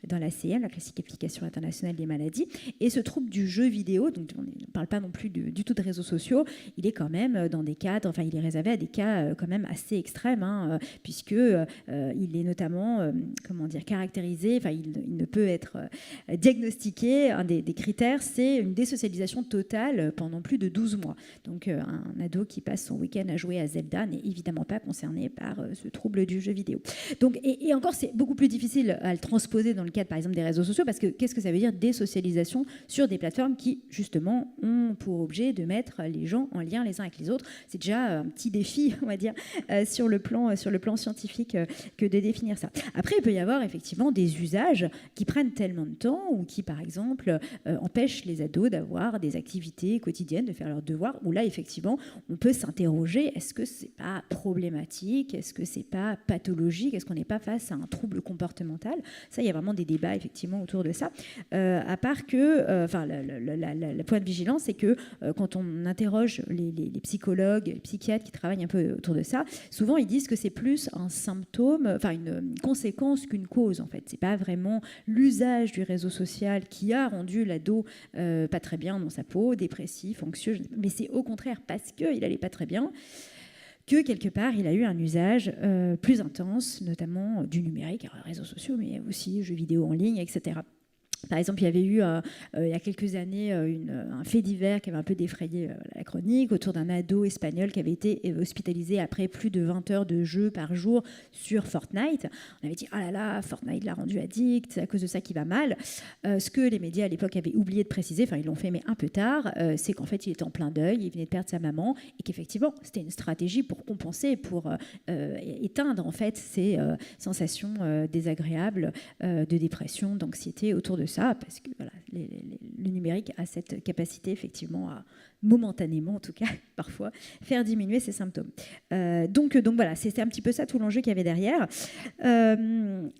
dans la CM, la classification internationale des maladies. Et ce trouble du jeu vidéo, donc on ne parle pas non plus du tout de réseaux sociaux, il est quand même dans des cadres, il est réservé à des cas quand même assez extrêmes, puisque il est notamment caractérisé, il ne peut être diagnostiqué. Un des critères, c'est une désocialisation totale pendant plus de 12 mois. Donc un ado qui passe son week-end à jouer à Zelda n'est évidemment pas concerné par ce trouble du jeu vidéo. Donc, et encore, c'est beaucoup plus difficile à le transposer dans le cadre, par exemple, des réseaux sociaux, parce que qu'est-ce que ça veut dire désocialisation sur des plateformes qui, justement, ont pour objet de mettre les gens en lien les uns avec les autres? C'est déjà un petit défi, on va dire, sur le plan scientifique que de définir ça. Après, il peut y avoir effectivement des usages qui prennent tellement de temps ou qui, par exemple, empêchent les ados d'avoir des activités quotidiennes, de faire leurs devoirs, où là, effectivement, on peut s'interroger, est-ce que c'est pas problématique? Est-ce que c'est pas pathologique? Est-ce qu'on n'est pas face à un trouble comportemental? Ça, il y a vraiment des débats, effectivement, autour de ça. À part que, le point de vigilance, c'est que quand on interroge les psychologues, les psychiatres qui travaillent un peu autour de ça, souvent ils disent que c'est plus un symptôme, une conséquence qu'une cause en fait. C'est pas vraiment l'usage du réseau social qui a rendu l'ado pas très bien dans sa peau, dépressif, anxieux, mais c'est au contraire parce qu'il allait pas très bien que quelque part il a eu un usage plus intense, notamment du numérique, alors réseaux sociaux, mais aussi jeux vidéo en ligne, etc. Par exemple, il y avait eu, il y a quelques années, un fait divers qui avait un peu défrayé la chronique autour d'un ado espagnol qui avait été hospitalisé après plus de 20 heures de jeu par jour sur Fortnite. On avait dit « Ah là là, Fortnite l'a rendu addict, c'est à cause de ça qu'il va mal ». Ce que les médias à l'époque avaient oublié de préciser, ils l'ont fait mais un peu tard, c'est qu'en fait il était en plein deuil, il venait de perdre sa maman et qu'effectivement c'était une stratégie pour compenser, pour éteindre en fait ces sensations désagréables de dépression, d'anxiété autour de ça, parce que voilà, le numérique a cette capacité effectivement à, momentanément en tout cas, parfois, faire diminuer ces symptômes. Donc voilà, c'était un petit peu ça tout l'enjeu qu'il y avait derrière.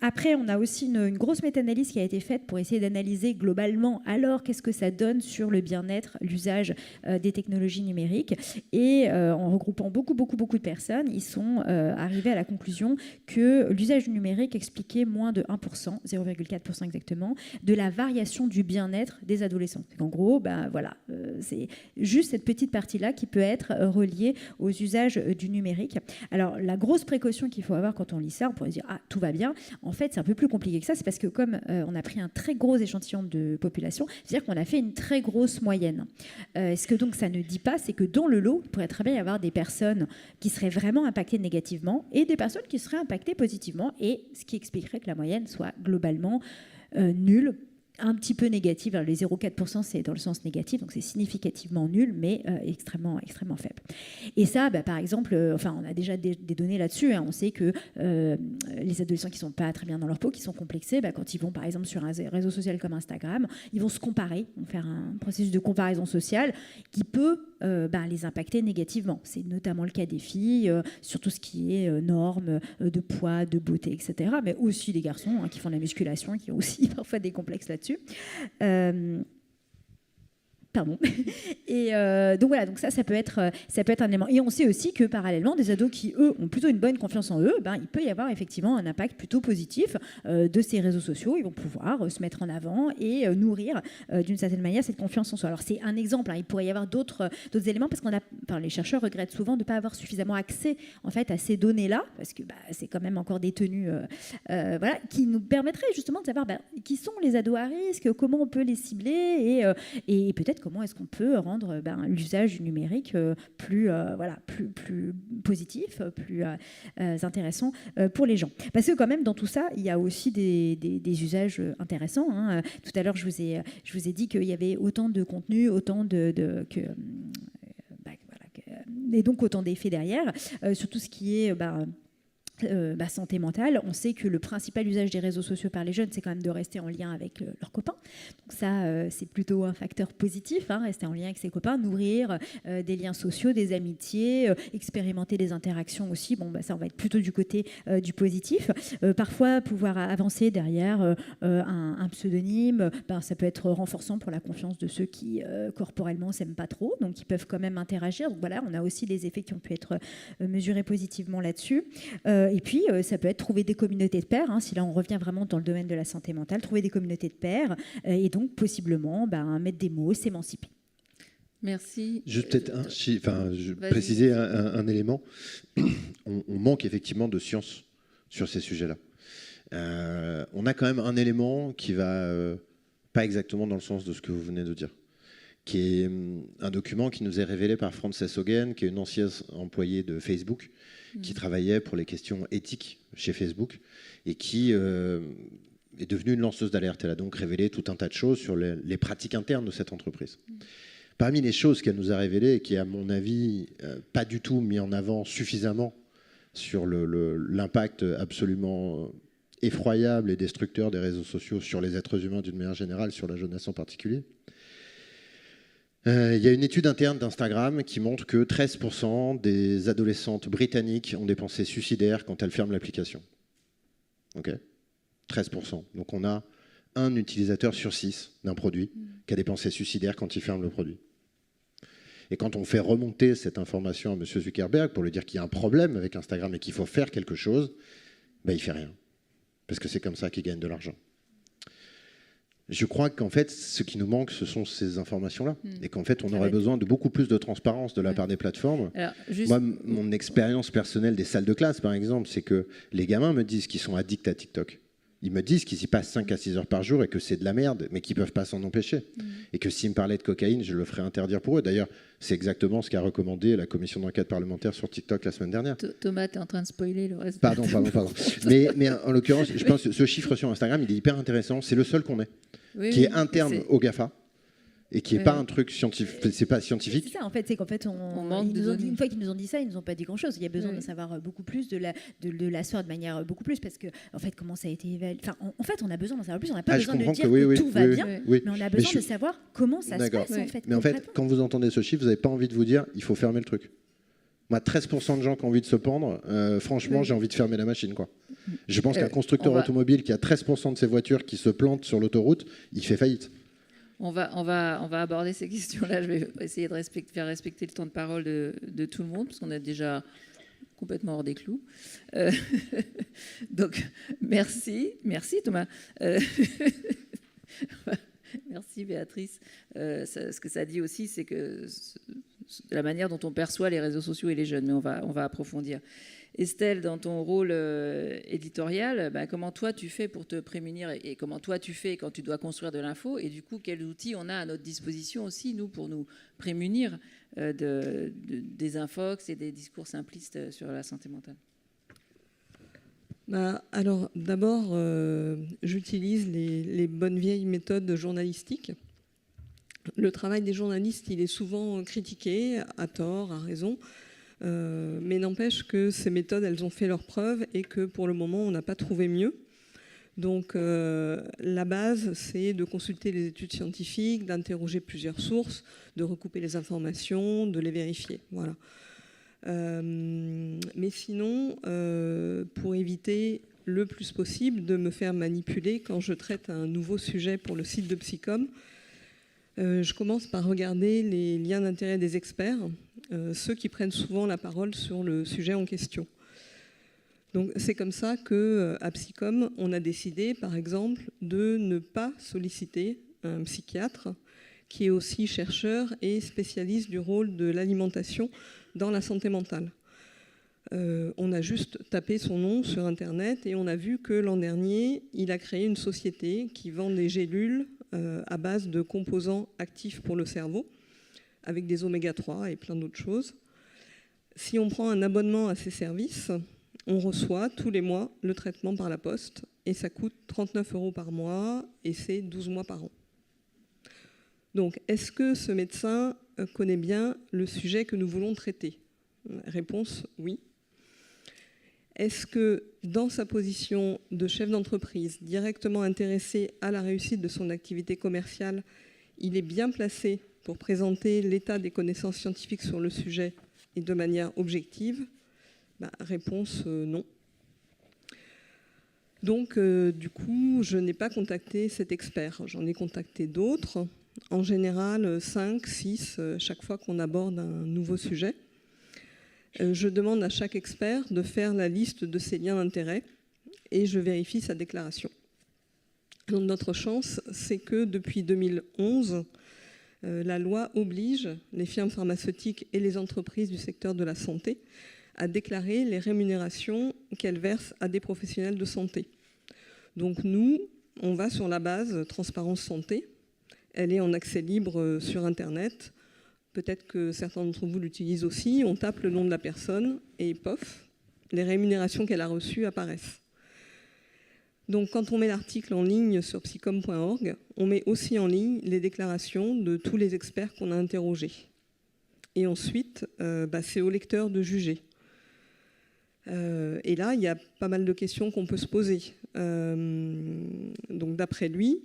Après, on a aussi une grosse méta-analyse qui a été faite pour essayer d'analyser globalement, alors qu'est-ce que ça donne sur le bien-être, l'usage des technologies numériques. Et en regroupant beaucoup de personnes, ils sont arrivés à la conclusion que l'usage du numérique expliquait moins de 1%, 0,4% exactement, de la variation du bien-être des adolescents. En gros, voilà, c'est juste cette petite partie-là qui peut être reliée aux usages du numérique. Alors, la grosse précaution qu'il faut avoir quand on lit ça, on pourrait se dire « Ah, tout va bien ». En fait, c'est un peu plus compliqué que ça. C'est parce que comme on a pris un très gros échantillon de population, c'est-à-dire qu'on a fait une très grosse moyenne. Ce que donc ça ne dit pas, c'est que dans le lot, il pourrait très bien y avoir des personnes qui seraient vraiment impactées négativement et des personnes qui seraient impactées positivement, et ce qui expliquerait que la moyenne soit globalement nulle, un petit peu négative. Alors, les 0,4%, c'est dans le sens négatif, donc c'est significativement nul, mais extrêmement faible. Et ça, par exemple, on a déjà des données là-dessus. On sait que les adolescents qui ne sont pas très bien dans leur peau, qui sont complexés, quand ils vont, par exemple, sur un réseau social comme Instagram, ils vont se comparer, vont faire un processus de comparaison sociale qui peut les impacter négativement. C'est notamment le cas des filles, sur tout ce qui est normes de poids, de beauté, etc. Mais aussi des garçons qui font de la musculation, qui ont aussi parfois des complexes là-dessus. Pardon. Et donc voilà, donc ça peut être un élément. Et on sait aussi que parallèlement, des ados qui, eux, ont plutôt une bonne confiance en eux, il peut y avoir effectivement un impact plutôt positif de ces réseaux sociaux. Ils vont pouvoir se mettre en avant et nourrir d'une certaine manière cette confiance en soi. Alors c'est un exemple, il pourrait y avoir d'autres éléments, parce les chercheurs regrettent souvent de ne pas avoir suffisamment accès en fait, à ces données-là, parce que c'est quand même encore détenu, qui nous permettraient justement de savoir qui sont les ados à risque, comment on peut les cibler et peut-être comment est-ce qu'on peut rendre l'usage du numérique plus positif, plus intéressant pour les gens. Parce que quand même, dans tout ça, il y a aussi des usages intéressants. Tout à l'heure, je vous ai dit qu'il y avait autant de contenu, autant et donc autant d'effets derrière, sur tout ce qui est... santé mentale. On sait que le principal usage des réseaux sociaux par les jeunes, c'est quand même de rester en lien avec leurs copains. Donc ça, c'est plutôt un facteur positif, rester en lien avec ses copains, nourrir des liens sociaux, des amitiés, expérimenter des interactions aussi. Ça, on va être plutôt du côté du positif. Parfois, pouvoir avancer derrière un pseudonyme, ça peut être renforçant pour la confiance de ceux qui, corporellement, s'aiment pas trop, donc qui peuvent quand même interagir. Donc voilà, on a aussi des effets qui ont pu être mesurés positivement là-dessus. Et puis, ça peut être trouver des communautés de pairs, si là on revient vraiment dans le domaine de la santé mentale, trouver des communautés de pairs et donc possiblement mettre des mots, s'émanciper.
Merci.
Juste peut-être préciser un élément. On manque effectivement de science sur ces sujets-là. On a quand même un élément qui va pas exactement dans le sens de ce que vous venez de dire, qui est un document qui nous est révélé par Frances Haugen, qui est une ancienne employée de Facebook, qui travaillait pour les questions éthiques chez Facebook et qui est devenue une lanceuse d'alerte. Elle a donc révélé tout un tas de choses sur les pratiques internes de cette entreprise. Parmi les choses qu'elle nous a révélées et qui, à mon avis, pas du tout mis en avant suffisamment sur l'impact absolument effroyable et destructeur des réseaux sociaux sur les êtres humains d'une manière générale, sur la jeunesse en particulier, il y a une étude interne d'Instagram qui montre que 13% des adolescentes britanniques ont des pensées suicidaires quand elles ferment l'application. Ok, 13%. Donc on a un utilisateur sur 6 d'un produit qui a des pensées suicidaires quand il ferme le produit. Et quand on fait remonter cette information à M. Zuckerberg pour lui dire qu'il y a un problème avec Instagram et qu'il faut faire quelque chose, il ne fait rien. Parce que c'est comme ça qu'il gagne de l'argent. Je crois qu'en fait, ce qui nous manque, ce sont ces informations-là. Et qu'en fait, on aurait besoin de beaucoup plus de transparence de la part des plateformes. Alors, moi, mon expérience personnelle des salles de classe, par exemple, c'est que les gamins me disent qu'ils sont addicts à TikTok. Ils me disent qu'ils y passent 5 à 6 heures par jour et que c'est de la merde, mais qu'ils ne peuvent pas s'en empêcher. Et que s'ils me parlaient de cocaïne, je le ferais interdire pour eux. D'ailleurs, c'est exactement ce qu'a recommandé la commission d'enquête parlementaire sur TikTok la semaine dernière.
Thomas, tu es en train de spoiler le reste.
Pardon. Mais en l'occurrence, je pense que ce chiffre sur Instagram, il est hyper intéressant. C'est le seul qu'on ait, qui est interne au GAFA. et qui n'est pas un truc scientifique. C'est pas scientifique.
C'est ça, en fait, c'est qu'en fait,
On manque de données.
une fois qu'ils nous ont dit ça, ils nous ont pas dit grand-chose. Il y a besoin d'en savoir beaucoup plus, de la sorte de manière beaucoup plus, parce que en fait, comment ça a été évalué. Enfin, en fait, on a besoin d'en savoir plus. On n'a pas besoin de dire que tout va bien, mais on a besoin de savoir comment ça se passe en fait.
Mais en fait, quand vous entendez ce chiffre, vous n'avez pas envie de vous dire, il faut fermer le truc. Moi, 13% de gens qui ont envie de se pendre, franchement, j'ai envie de fermer la machine, quoi. Je pense qu'un constructeur automobile qui a 13% de ses voitures qui se plantent sur l'autoroute, il fait faillite.
On va aborder ces questions-là. Je vais essayer de faire respecter le temps de parole de tout le monde, parce qu'on est déjà complètement hors des clous. Donc, merci Thomas. Merci Béatrice. Ce que ça dit aussi, c'est que la manière dont on perçoit les réseaux sociaux et les jeunes, mais on va approfondir. Estelle, dans ton rôle éditorial, comment toi tu fais pour te prémunir et comment toi tu fais quand tu dois construire de l'info, et du coup quels outils on a à notre disposition aussi, nous, pour nous prémunir des infox et des discours simplistes sur la santé mentale?
Alors d'abord, j'utilise les bonnes vieilles méthodes journalistiques. Le travail des journalistes, il est souvent critiqué, à tort, à raison. Mais n'empêche que ces méthodes, elles ont fait leurs preuves et que pour le moment, on n'a pas trouvé mieux. Donc la base, c'est de consulter les études scientifiques, d'interroger plusieurs sources, de recouper les informations, de les vérifier. Voilà. Mais sinon, pour éviter le plus possible de me faire manipuler quand je traite un nouveau sujet pour le site de Psycom, je commence par regarder les liens d'intérêt des experts, ceux qui prennent souvent la parole sur le sujet en question. Donc c'est comme ça qu'à Psycom, on a décidé, par exemple, de ne pas solliciter un psychiatre qui est aussi chercheur et spécialiste du rôle de l'alimentation dans la santé mentale. On a juste tapé son nom sur Internet et on a vu que l'an dernier, il a créé une société qui vend des gélules à base de composants actifs pour le cerveau, avec des oméga 3 et plein d'autres choses. Si on prend un abonnement à ces services, on reçoit tous les mois le traitement par la poste et ça coûte 39 € par mois et c'est 12 mois par an. Donc, est-ce que ce médecin connaît bien le sujet que nous voulons traiter? Réponse, oui. Est-ce que dans sa position de chef d'entreprise, directement intéressé à la réussite de son activité commerciale, il est bien placé pour présenter l'état des connaissances scientifiques sur le sujet et de manière objective? Réponse, non. Donc, du coup, je n'ai pas contacté cet expert. J'en ai contacté d'autres, en général 5, 6, chaque fois qu'on aborde un nouveau sujet. Je demande à chaque expert de faire la liste de ses liens d'intérêt et je vérifie sa déclaration. Donc, notre chance, c'est que depuis 2011, la loi oblige les firmes pharmaceutiques et les entreprises du secteur de la santé à déclarer les rémunérations qu'elles versent à des professionnels de santé. Donc nous, on va sur la base Transparence Santé. Elle est en accès libre sur Internet. Peut-être que certains d'entre vous l'utilisent aussi. On tape le nom de la personne et pof, les rémunérations qu'elle a reçues apparaissent. Donc quand on met l'article en ligne sur psycom.org, on met aussi en ligne les déclarations de tous les experts qu'on a interrogés. Et ensuite, c'est au lecteur de juger. Et là, il y a pas mal de questions qu'on peut se poser. Donc d'après lui,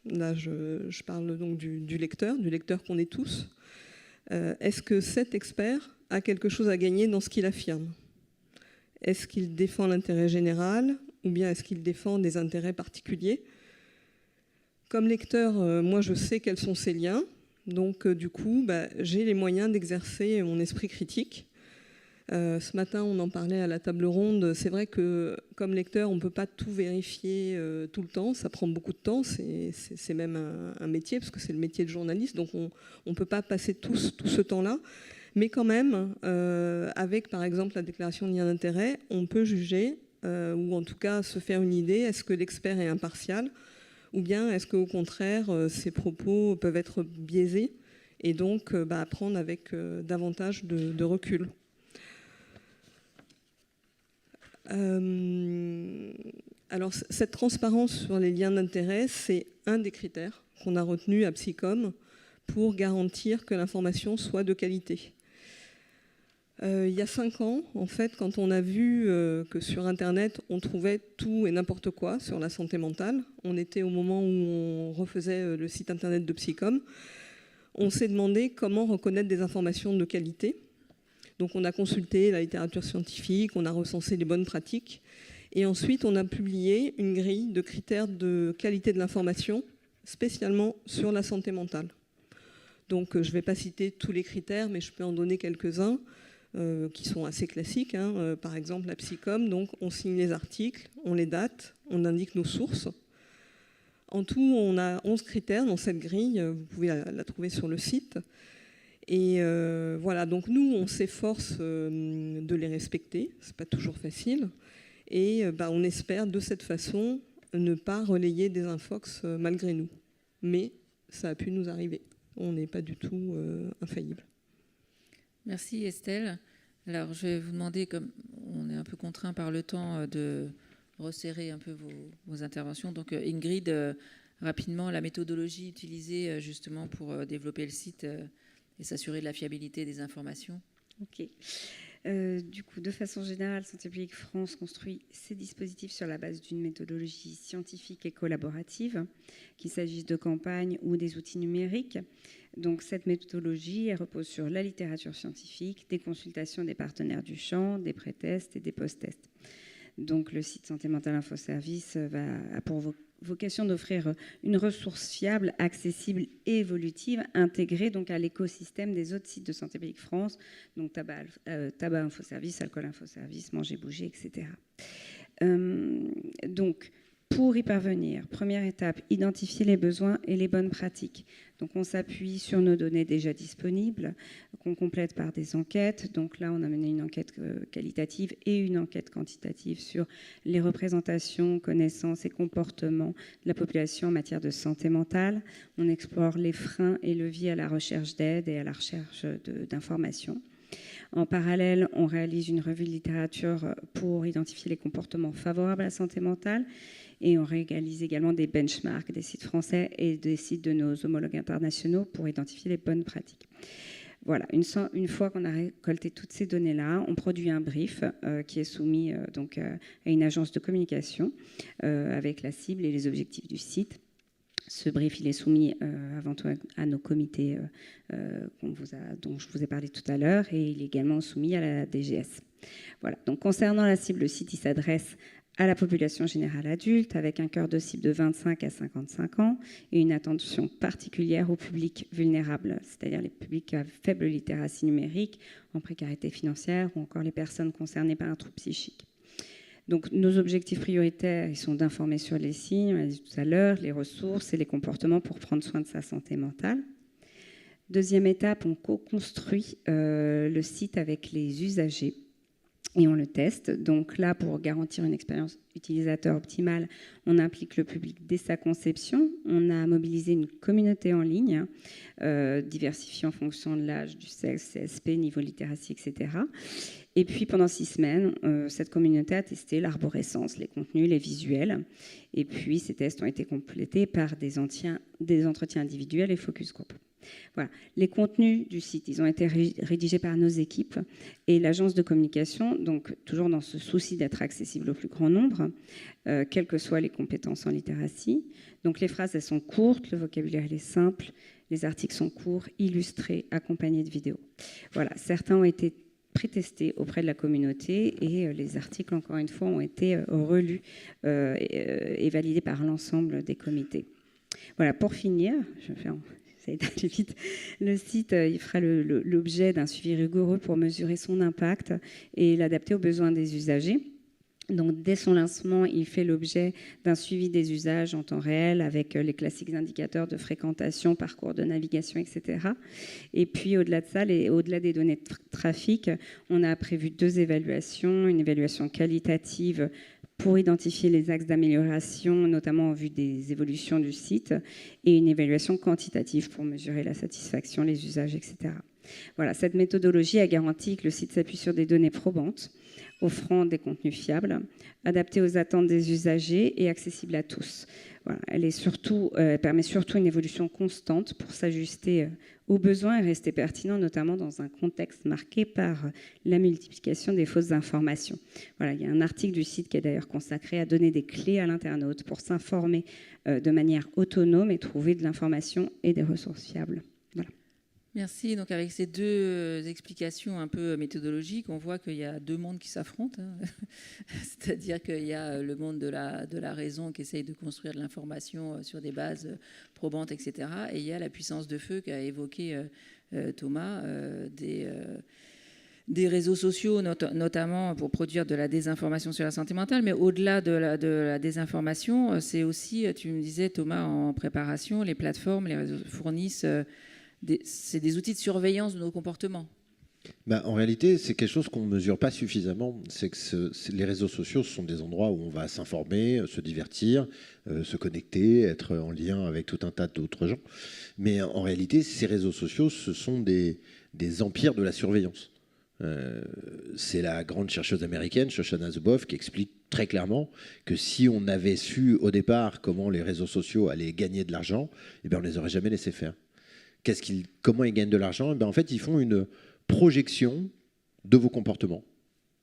là je parle donc du lecteur qu'on est tous, est-ce que cet expert a quelque chose à gagner dans ce qu'il affirme? Est-ce qu'il défend l'intérêt général ou bien est-ce qu'il défend des intérêts particuliers? Comme lecteur, moi je sais quels sont ses liens, donc du coup j'ai les moyens d'exercer mon esprit critique. Ce matin, on en parlait à la table ronde. C'est vrai que comme lecteur, on ne peut pas tout vérifier tout le temps. Ça prend beaucoup de temps. C'est même un métier, parce que c'est le métier de journaliste. Donc on ne peut pas passer tout ce temps-là. Mais quand même, avec par exemple la déclaration de lien d'intérêt, on peut juger, ou en tout cas se faire une idée, est-ce que l'expert est impartial, ou bien est-ce qu'au contraire, ses propos peuvent être biaisés, et donc prendre avec davantage de recul. Alors, cette transparence sur les liens d'intérêt, c'est un des critères qu'on a retenu à Psycom pour garantir que l'information soit de qualité. Il y a 5 ans, en fait, quand on a vu que sur Internet, on trouvait tout et n'importe quoi sur la santé mentale, on était au moment où on refaisait le site Internet de Psycom, on s'est demandé comment reconnaître des informations de qualité. Donc on a consulté la littérature scientifique, on a recensé les bonnes pratiques, et ensuite on a publié une grille de critères de qualité de l'information, spécialement sur la santé mentale. Donc je ne vais pas citer tous les critères, mais je peux en donner quelques-uns. Qui sont assez classiques. Par exemple, la Psycom, donc on signe les articles, on les date, on indique nos sources. En tout, on a 11 critères dans cette grille. Vous pouvez la trouver sur le site. Et voilà, donc nous, on s'efforce de les respecter. Ce n'est pas toujours facile. Et on espère de cette façon ne pas relayer des infox malgré nous. Mais ça a pu nous arriver. On n'est pas du tout infaillible.
Merci Estelle. Alors je vais vous demander, comme on est un peu contraint par le temps, de resserrer un peu vos interventions. Donc Ingrid, rapidement, la méthodologie utilisée justement pour développer le site et s'assurer de la fiabilité des informations.
Ok. Du coup, de façon générale, Santé publique France construit ses dispositifs sur la base d'une méthodologie scientifique et collaborative, qu'il s'agisse de campagnes ou des outils numériques. Donc, cette méthodologie elle repose sur la littérature scientifique, des consultations des partenaires du champ, des pré-tests et des post-tests. Donc, le site Santé mentale Infoservice a pour vocation d'offrir une ressource fiable, accessible et évolutive, intégrée donc à l'écosystème des autres sites de Santé publique France, donc tabac Infoservice, alcool Infoservice, manger bouger, etc. Donc, pour y parvenir, première étape, identifier les besoins et les bonnes pratiques. Donc, on s'appuie sur nos données déjà disponibles, qu'on complète par des enquêtes. Donc là, on a mené une enquête qualitative et une enquête quantitative sur les représentations, connaissances et comportements de la population en matière de santé mentale. On explore les freins et leviers à la recherche d'aide et à la recherche d'informations. En parallèle, on réalise une revue de littérature pour identifier les comportements favorables à la santé mentale. Et on réalise également des benchmarks des sites français et des sites de nos homologues internationaux pour identifier les bonnes pratiques. Voilà, une fois qu'on a récolté toutes ces données-là, on produit un brief qui est soumis donc, à une agence de communication avec la cible et les objectifs du site. Ce brief, il est soumis avant tout à nos comités dont je vous ai parlé tout à l'heure, et il est également soumis à la DGS. Voilà. Donc, concernant la cible, le site il s'adresse à la population générale adulte, avec un cœur de cible de 25 à 55 ans et une attention particulière au public vulnérable, c'est-à-dire les publics à faible littératie numérique, en précarité financière ou encore les personnes concernées par un trouble psychique. Donc, nos objectifs prioritaires, ils sont d'informer sur les signes, on l'a dit tout à l'heure, les ressources et les comportements pour prendre soin de sa santé mentale. Deuxième étape, on co-construit le site avec les usagers et on le teste. Donc là, pour garantir une expérience utilisateur optimale, on implique le public dès sa conception. On a mobilisé une communauté en ligne, diversifiée en fonction de l'âge, du sexe, CSP, niveau littératie, etc. Et puis, pendant 6 semaines, cette communauté a testé l'arborescence, les contenus, les visuels. Et puis, ces tests ont été complétés par des entretiens individuels et focus group. Voilà. Les contenus du site, ils ont été rédigés par nos équipes et l'agence de communication, donc toujours dans ce souci d'être accessible au plus grand nombre, quelles que soient les compétences en littératie. Donc les phrases, elles sont courtes, le vocabulaire, il est simple, les articles sont courts, illustrés, accompagnés de vidéos. Voilà. Certains ont été pré-testés auprès de la communauté et les articles, encore une fois, ont été relus et validés par l'ensemble des comités. Voilà. Pour finir, je vais faire... d'aller vite. Le site il fera l'objet d'un suivi rigoureux pour mesurer son impact et l'adapter aux besoins des usagers. Donc, dès son lancement, il fait l'objet d'un suivi des usages en temps réel avec les classiques indicateurs de fréquentation, parcours de navigation, etc. Et puis, au-delà de ça, au-delà des données de trafic, on a prévu 2 évaluations, une évaluation qualitative pour identifier les axes d'amélioration, notamment en vue des évolutions du site, et une évaluation quantitative pour mesurer la satisfaction, les usages, etc. Voilà, cette méthodologie a garanti que le site s'appuie sur des données probantes, offrant des contenus fiables, adaptés aux attentes des usagers et accessibles à tous. Voilà, elle permet surtout une évolution constante pour s'ajuster aux besoins et rester pertinent, notamment dans un contexte marqué par la multiplication des fausses informations. Voilà, il y a un article du site qui est d'ailleurs consacré à donner des clés à l'internaute pour s'informer de manière autonome et trouver de l'information et des ressources fiables. Voilà.
Merci. Donc avec ces deux explications un peu méthodologiques, on voit qu'il y a deux mondes qui s'affrontent. C'est-à-dire qu'il y a le monde de la raison qui essaye de construire de l'information sur des bases probantes, etc. Et il y a la puissance de feu qu'a évoqué Thomas, des réseaux sociaux, notamment pour produire de la désinformation sur la santé mentale. Mais au-delà de la désinformation, c'est aussi, tu me disais Thomas, en préparation, les plateformes, les réseaux fournissent... c'est des outils de surveillance de nos comportements.
En réalité, c'est quelque chose qu'on ne mesure pas suffisamment. C'est que les réseaux sociaux, ce sont des endroits où on va s'informer, se divertir, se connecter, être en lien avec tout un tas d'autres gens. Mais en réalité, ces réseaux sociaux, ce sont des empires de la surveillance. C'est la grande chercheuse américaine, Shoshana Zuboff, qui explique très clairement que si on avait su au départ comment les réseaux sociaux allaient gagner de l'argent, eh bien, on ne les aurait jamais laissés faire. Comment ils gagnent de l'argent ? En fait, ils font une projection de vos comportements.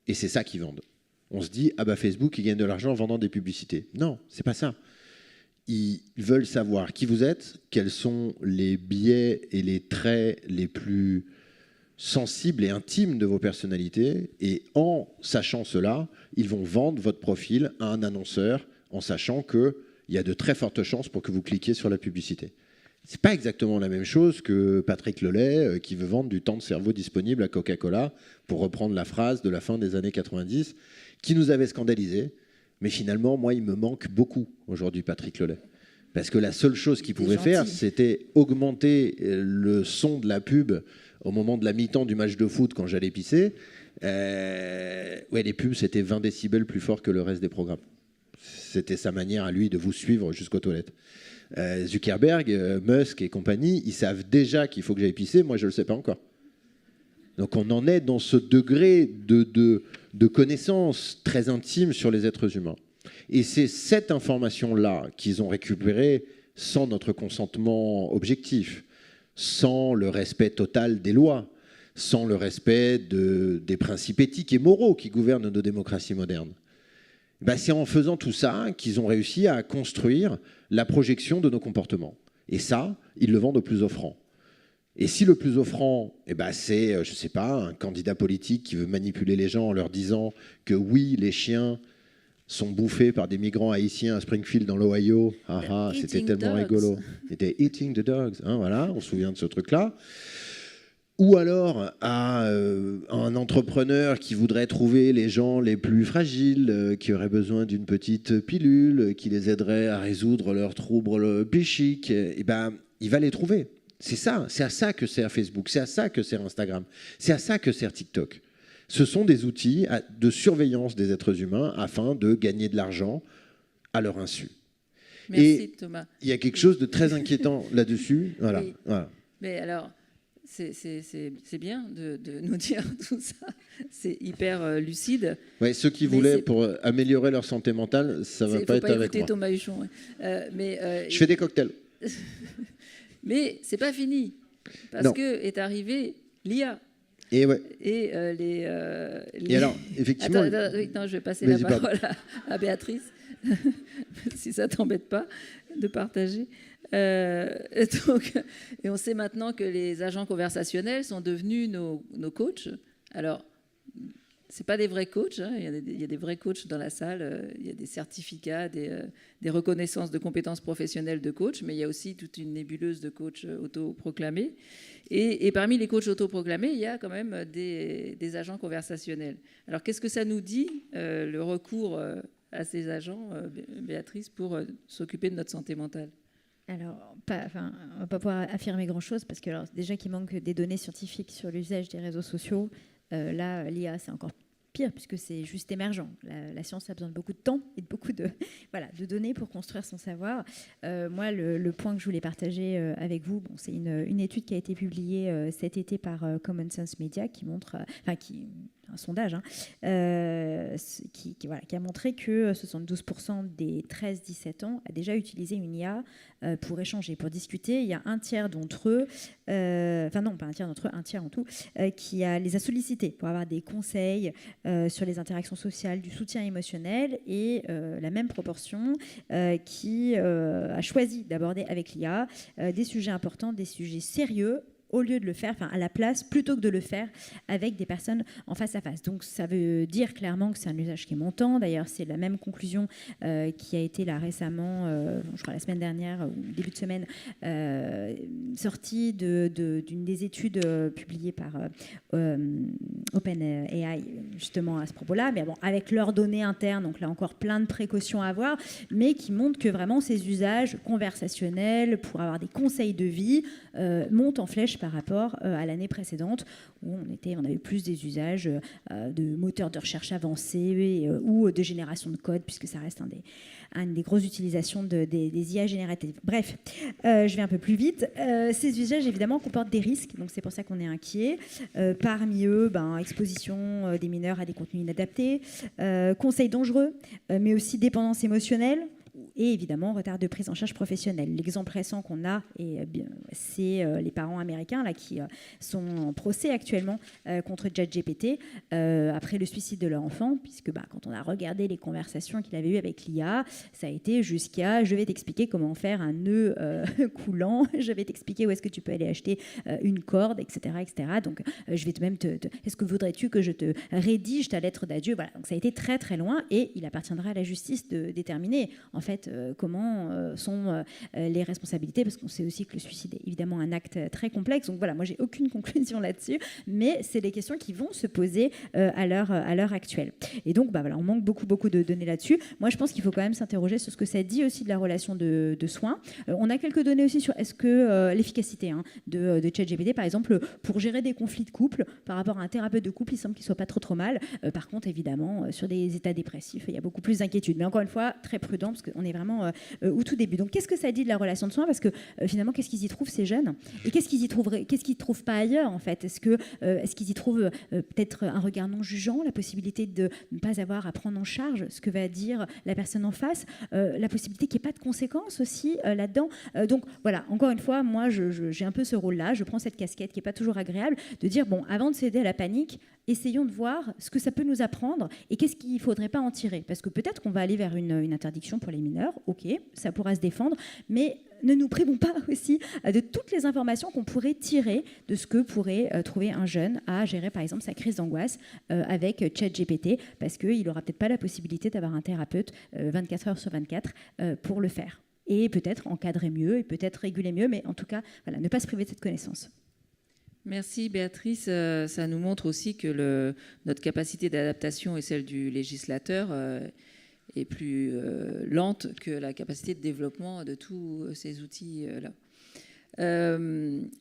Et c'est ça qu'ils vendent. On se dit, Facebook, ils gagnent de l'argent en vendant des publicités. Non, c'est pas ça. Ils veulent savoir qui vous êtes, quels sont les biais et les traits les plus sensibles et intimes de vos personnalités. Et en sachant cela, ils vont vendre votre profil à un annonceur en sachant qu'il y a de très fortes chances pour que vous cliquiez sur la publicité. C'est pas exactement la même chose que Patrick Lelay qui veut vendre du temps de cerveau disponible à Coca-Cola, pour reprendre la phrase de la fin des années 90, qui nous avait scandalisés. Mais finalement, moi, il me manque beaucoup aujourd'hui, Patrick Lelay. Parce que la seule chose qu'il pouvait faire, c'était augmenter le son de la pub au moment de la mi-temps du match de foot quand j'allais pisser. Les pubs, c'était 20 décibels plus fort que le reste des programmes. C'était sa manière à lui de vous suivre jusqu'aux toilettes. Zuckerberg, Musk et compagnie, ils savent déjà qu'il faut que j'aille pisser, moi je ne le sais pas encore. Donc on en est dans ce degré de connaissance très intime sur les êtres humains. Et c'est cette information-là qu'ils ont récupérée sans notre consentement objectif, sans le respect total des lois, sans le respect des principes éthiques et moraux qui gouvernent nos démocraties modernes. C'est en faisant tout ça qu'ils ont réussi à construire la projection de nos comportements. Et ça, ils le vendent au plus offrant. Et si le plus offrant, c'est, je ne sais pas, un candidat politique qui veut manipuler les gens en leur disant que oui, les chiens sont bouffés par des migrants haïtiens à Springfield dans l'Ohio, c'était tellement rigolo. C'était eating the dogs, voilà, on se souvient de ce truc-là. Ou alors à un entrepreneur qui voudrait trouver les gens les plus fragiles, qui auraient besoin d'une petite pilule, qui les aiderait à résoudre leurs troubles psychiques, il va les trouver. C'est ça, c'est à ça que sert Facebook, c'est à ça que sert Instagram, c'est à ça que sert TikTok. Ce sont des outils de surveillance des êtres humains afin de gagner de l'argent à leur insu.
Merci Thomas.
Il y a quelque chose de très inquiétant là-dessus. Voilà.
Oui.
Voilà.
Mais alors... C'est bien de nous dire tout ça. C'est hyper lucide.
Ouais, ceux qui voulaient pour améliorer leur santé mentale, ça ne va pas être avec moi.
Thomas Huchon. Ouais.
Je fais des cocktails.
Mais c'est pas fini. Parce que est arrivé l'IA.
Et ouais.
Et
Et alors, effectivement...
Attends, je vais passer la parole à Béatrice, si ça t'embête pas de partager. Et on sait maintenant que les agents conversationnels sont devenus nos coachs. Alors, ce n'est pas des vrais coachs, il y a des vrais coachs dans la salle, il y a des certificats, des reconnaissances de compétences professionnelles de coach, mais il y a aussi toute une nébuleuse de coachs autoproclamés. Et parmi les coachs autoproclamés, il y a quand même des agents conversationnels. Alors, qu'est-ce que ça nous dit, le recours à ces agents, Béatrice, pour s'occuper de notre santé mentale ?
Alors, on ne va pas pouvoir affirmer grand-chose parce que déjà qu'il manque des données scientifiques sur l'usage des réseaux sociaux, là, l'IA, c'est encore pire, puisque c'est juste émergent. La science a besoin de beaucoup de temps et de beaucoup de, voilà, de données pour construire son savoir. Moi, le point que je voulais partager avec vous, bon, c'est une étude qui a été publiée cet été par Common Sense Media qui montre, un sondage, qui a montré que 72% des 13-17 ans a déjà utilisé une IA pour échanger, pour discuter. Il y a un tiers d'entre eux, non, pas un tiers d'entre eux, un tiers en tout, qui les a sollicités pour avoir des conseils sur les interactions sociales, du soutien émotionnel, et la même proportion qui a choisi d'aborder avec l'IA des sujets importants, des sujets sérieux, au lieu de le faire, à la place, plutôt que de le faire avec des personnes en face à face. Donc ça veut dire clairement que c'est un usage qui est montant. D'ailleurs, c'est la même conclusion qui a été là récemment, je crois la semaine dernière, ou début de semaine, sortie d'une des études publiées par OpenAI, justement à ce propos-là, mais bon, avec leurs données internes, donc là encore plein de précautions à avoir, mais qui montrent que vraiment ces usages conversationnels pour avoir des conseils de vie montent en flèche par rapport à l'année précédente où on avait plus des usages de moteurs de recherche avancés ou de génération de code, puisque ça reste une des grosses utilisations des IA génératives. Bref, je vais un peu plus vite. Ces usages, évidemment, comportent des risques, donc c'est pour ça qu'on est inquiet. Parmi eux, exposition des mineurs à des contenus inadaptés, conseils dangereux, mais aussi dépendance émotionnelle, et évidemment retard de prise en charge professionnelle. L'exemple récent qu'on a, c'est les parents américains là, qui sont en procès actuellement contre ChatGPT après le suicide de leur enfant, puisque quand on a regardé les conversations qu'il avait eues avec l'IA, ça a été jusqu'à « je vais t'expliquer comment faire un nœud coulant, je vais t'expliquer où est-ce que tu peux aller acheter une corde, etc. etc. Donc je vais même est-ce que voudrais-tu que je te rédige ta lettre d'adieu ?» Voilà, donc ça a été très très loin, et il appartiendra à la justice de déterminer en fait comment sont les responsabilités, parce qu'on sait aussi que le suicide est évidemment un acte très complexe. Donc voilà, moi j'ai aucune conclusion là-dessus, mais c'est des questions qui vont se poser à l'heure actuelle. Et donc on manque beaucoup de données là-dessus. Moi je pense qu'il faut quand même s'interroger sur ce que ça dit aussi de la relation de soins. On a quelques données aussi sur est-ce que l'efficacité de ChatGPT, par exemple, pour gérer des conflits de couple par rapport à un thérapeute de couple, il semble qu'il soit pas trop mal. Par contre, évidemment, sur des états dépressifs, il y a beaucoup plus d'inquiétude. Mais encore une fois, très prudent, parce qu'on est vraiment au tout début. Donc, qu'est-ce que ça dit de la relation de soins ? Parce que finalement, qu'est-ce qu'ils y trouvent, ces jeunes ? Et qu'est-ce qu'ils y trouvent pas ailleurs, en fait ? Est-ce qu'ils y trouvent peut-être un regard non jugeant, la possibilité de ne pas avoir à prendre en charge ce que va dire la personne en face, la possibilité qu'il n'y ait pas de conséquences aussi là-dedans. Donc, voilà, encore une fois, moi, j'ai un peu ce rôle-là. Je prends cette casquette qui n'est pas toujours agréable, de dire, bon, avant de céder à la panique, essayons de voir ce que ça peut nous apprendre et qu'est-ce qu'il ne faudrait pas en tirer. Parce que peut-être qu'on va aller vers une interdiction pour les mineurs, ok, ça pourra se défendre, mais ne nous privons pas aussi de toutes les informations qu'on pourrait tirer de ce que pourrait trouver un jeune à gérer, par exemple, sa crise d'angoisse avec ChatGPT, parce qu'il n'aura peut-être pas la possibilité d'avoir un thérapeute 24 heures sur 24 pour le faire. Et peut-être encadrer mieux, et peut-être réguler mieux, mais en tout cas, voilà, ne pas se priver de cette connaissance.
Merci Béatrice. Ça nous montre aussi que notre capacité d'adaptation et celle du législateur est plus lente que la capacité de développement de tous ces outils-là.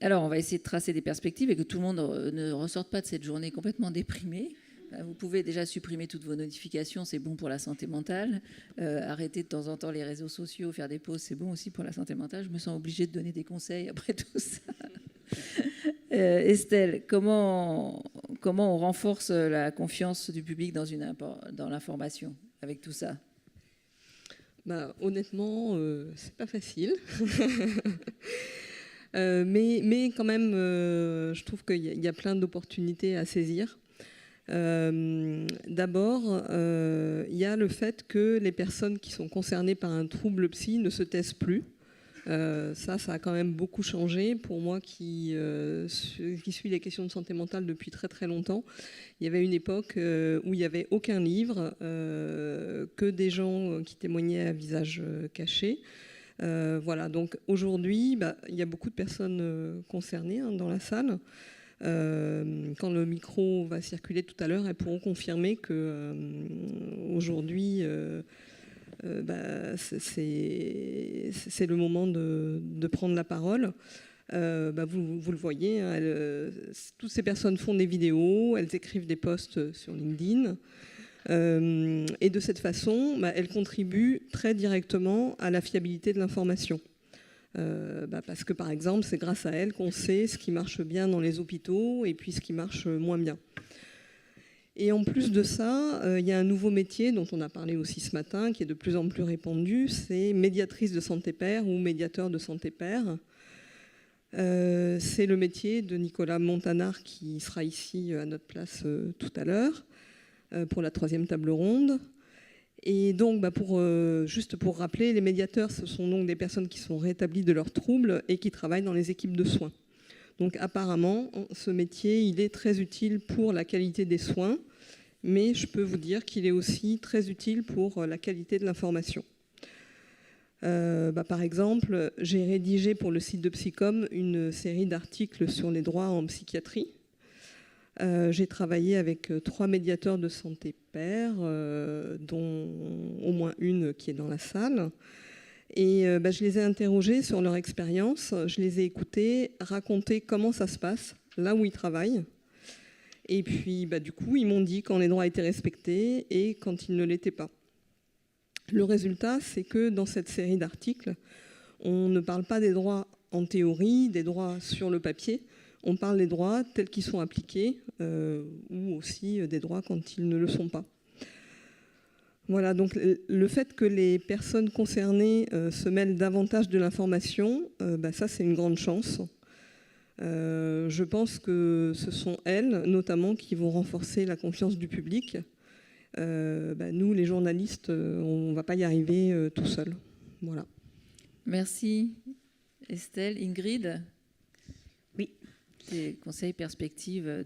Alors, on va essayer de tracer des perspectives et que tout le monde ne ressorte pas de cette journée complètement déprimée. Vous pouvez déjà supprimer toutes vos notifications, c'est bon pour la santé mentale. Arrêter de temps en temps les réseaux sociaux, faire des pauses, c'est bon aussi pour la santé mentale. Je me sens obligée de donner des conseils après tout ça. Estelle, comment on renforce la confiance du public dans l'information avec tout ça ?
Honnêtement, c'est pas facile. Mais quand même, je trouve qu'il y a plein d'opportunités à saisir. D'abord, il y a le fait que les personnes qui sont concernées par un trouble psy ne se taisent plus. Ça a quand même beaucoup changé. Pour moi qui suis les questions de santé mentale depuis très très longtemps, il y avait une époque où il n'y avait aucun livre, que des gens qui témoignaient à visage caché. Voilà, donc aujourd'hui, il y a beaucoup de personnes concernées dans la salle. Quand le micro va circuler tout à l'heure, elles pourront confirmer qu'aujourd'hui, c'est le moment de prendre la parole. Vous le voyez, hein, toutes ces personnes font des vidéos, elles écrivent des posts sur LinkedIn. Et de cette façon, elles contribuent très directement à la fiabilité de l'information. Parce que, par exemple, c'est grâce à elles qu'on sait ce qui marche bien dans les hôpitaux et puis ce qui marche moins bien. Et en plus de ça, il y a un nouveau métier dont on a parlé aussi ce matin, qui est de plus en plus répandu, c'est médiatrice de santé pair ou médiateur de santé pair. C'est le métier de Nicolas Montanard qui sera ici à notre place tout à l'heure pour la 3e table ronde. Et donc, juste pour rappeler, les médiateurs, ce sont donc des personnes qui sont rétablies de leurs troubles et qui travaillent dans les équipes de soins. Donc apparemment, ce métier, il est très utile pour la qualité des soins, mais je peux vous dire qu'il est aussi très utile pour la qualité de l'information. Par exemple, j'ai rédigé pour le site de Psycom une série d'articles sur les droits en psychiatrie. J'ai travaillé avec 3 médiateurs de santé pair, dont au moins une qui est dans la salle. Et je les ai interrogés sur leur expérience, je les ai écoutés raconter comment ça se passe, là où ils travaillent. Et puis, du coup, ils m'ont dit quand les droits étaient respectés et quand ils ne l'étaient pas. Le résultat, c'est que dans cette série d'articles, on ne parle pas des droits en théorie, des droits sur le papier, on parle des droits tels qu'ils sont appliqués ou aussi des droits quand ils ne le sont pas. Voilà, donc le fait que les personnes concernées se mêlent davantage de l'information, ça c'est une grande chance. Je pense que ce sont elles, notamment, qui vont renforcer la confiance du public. Nous, les journalistes, on ne va pas y arriver tout seuls. Voilà.
Merci Estelle. Ingrid ?
Oui.
Des conseils, perspectives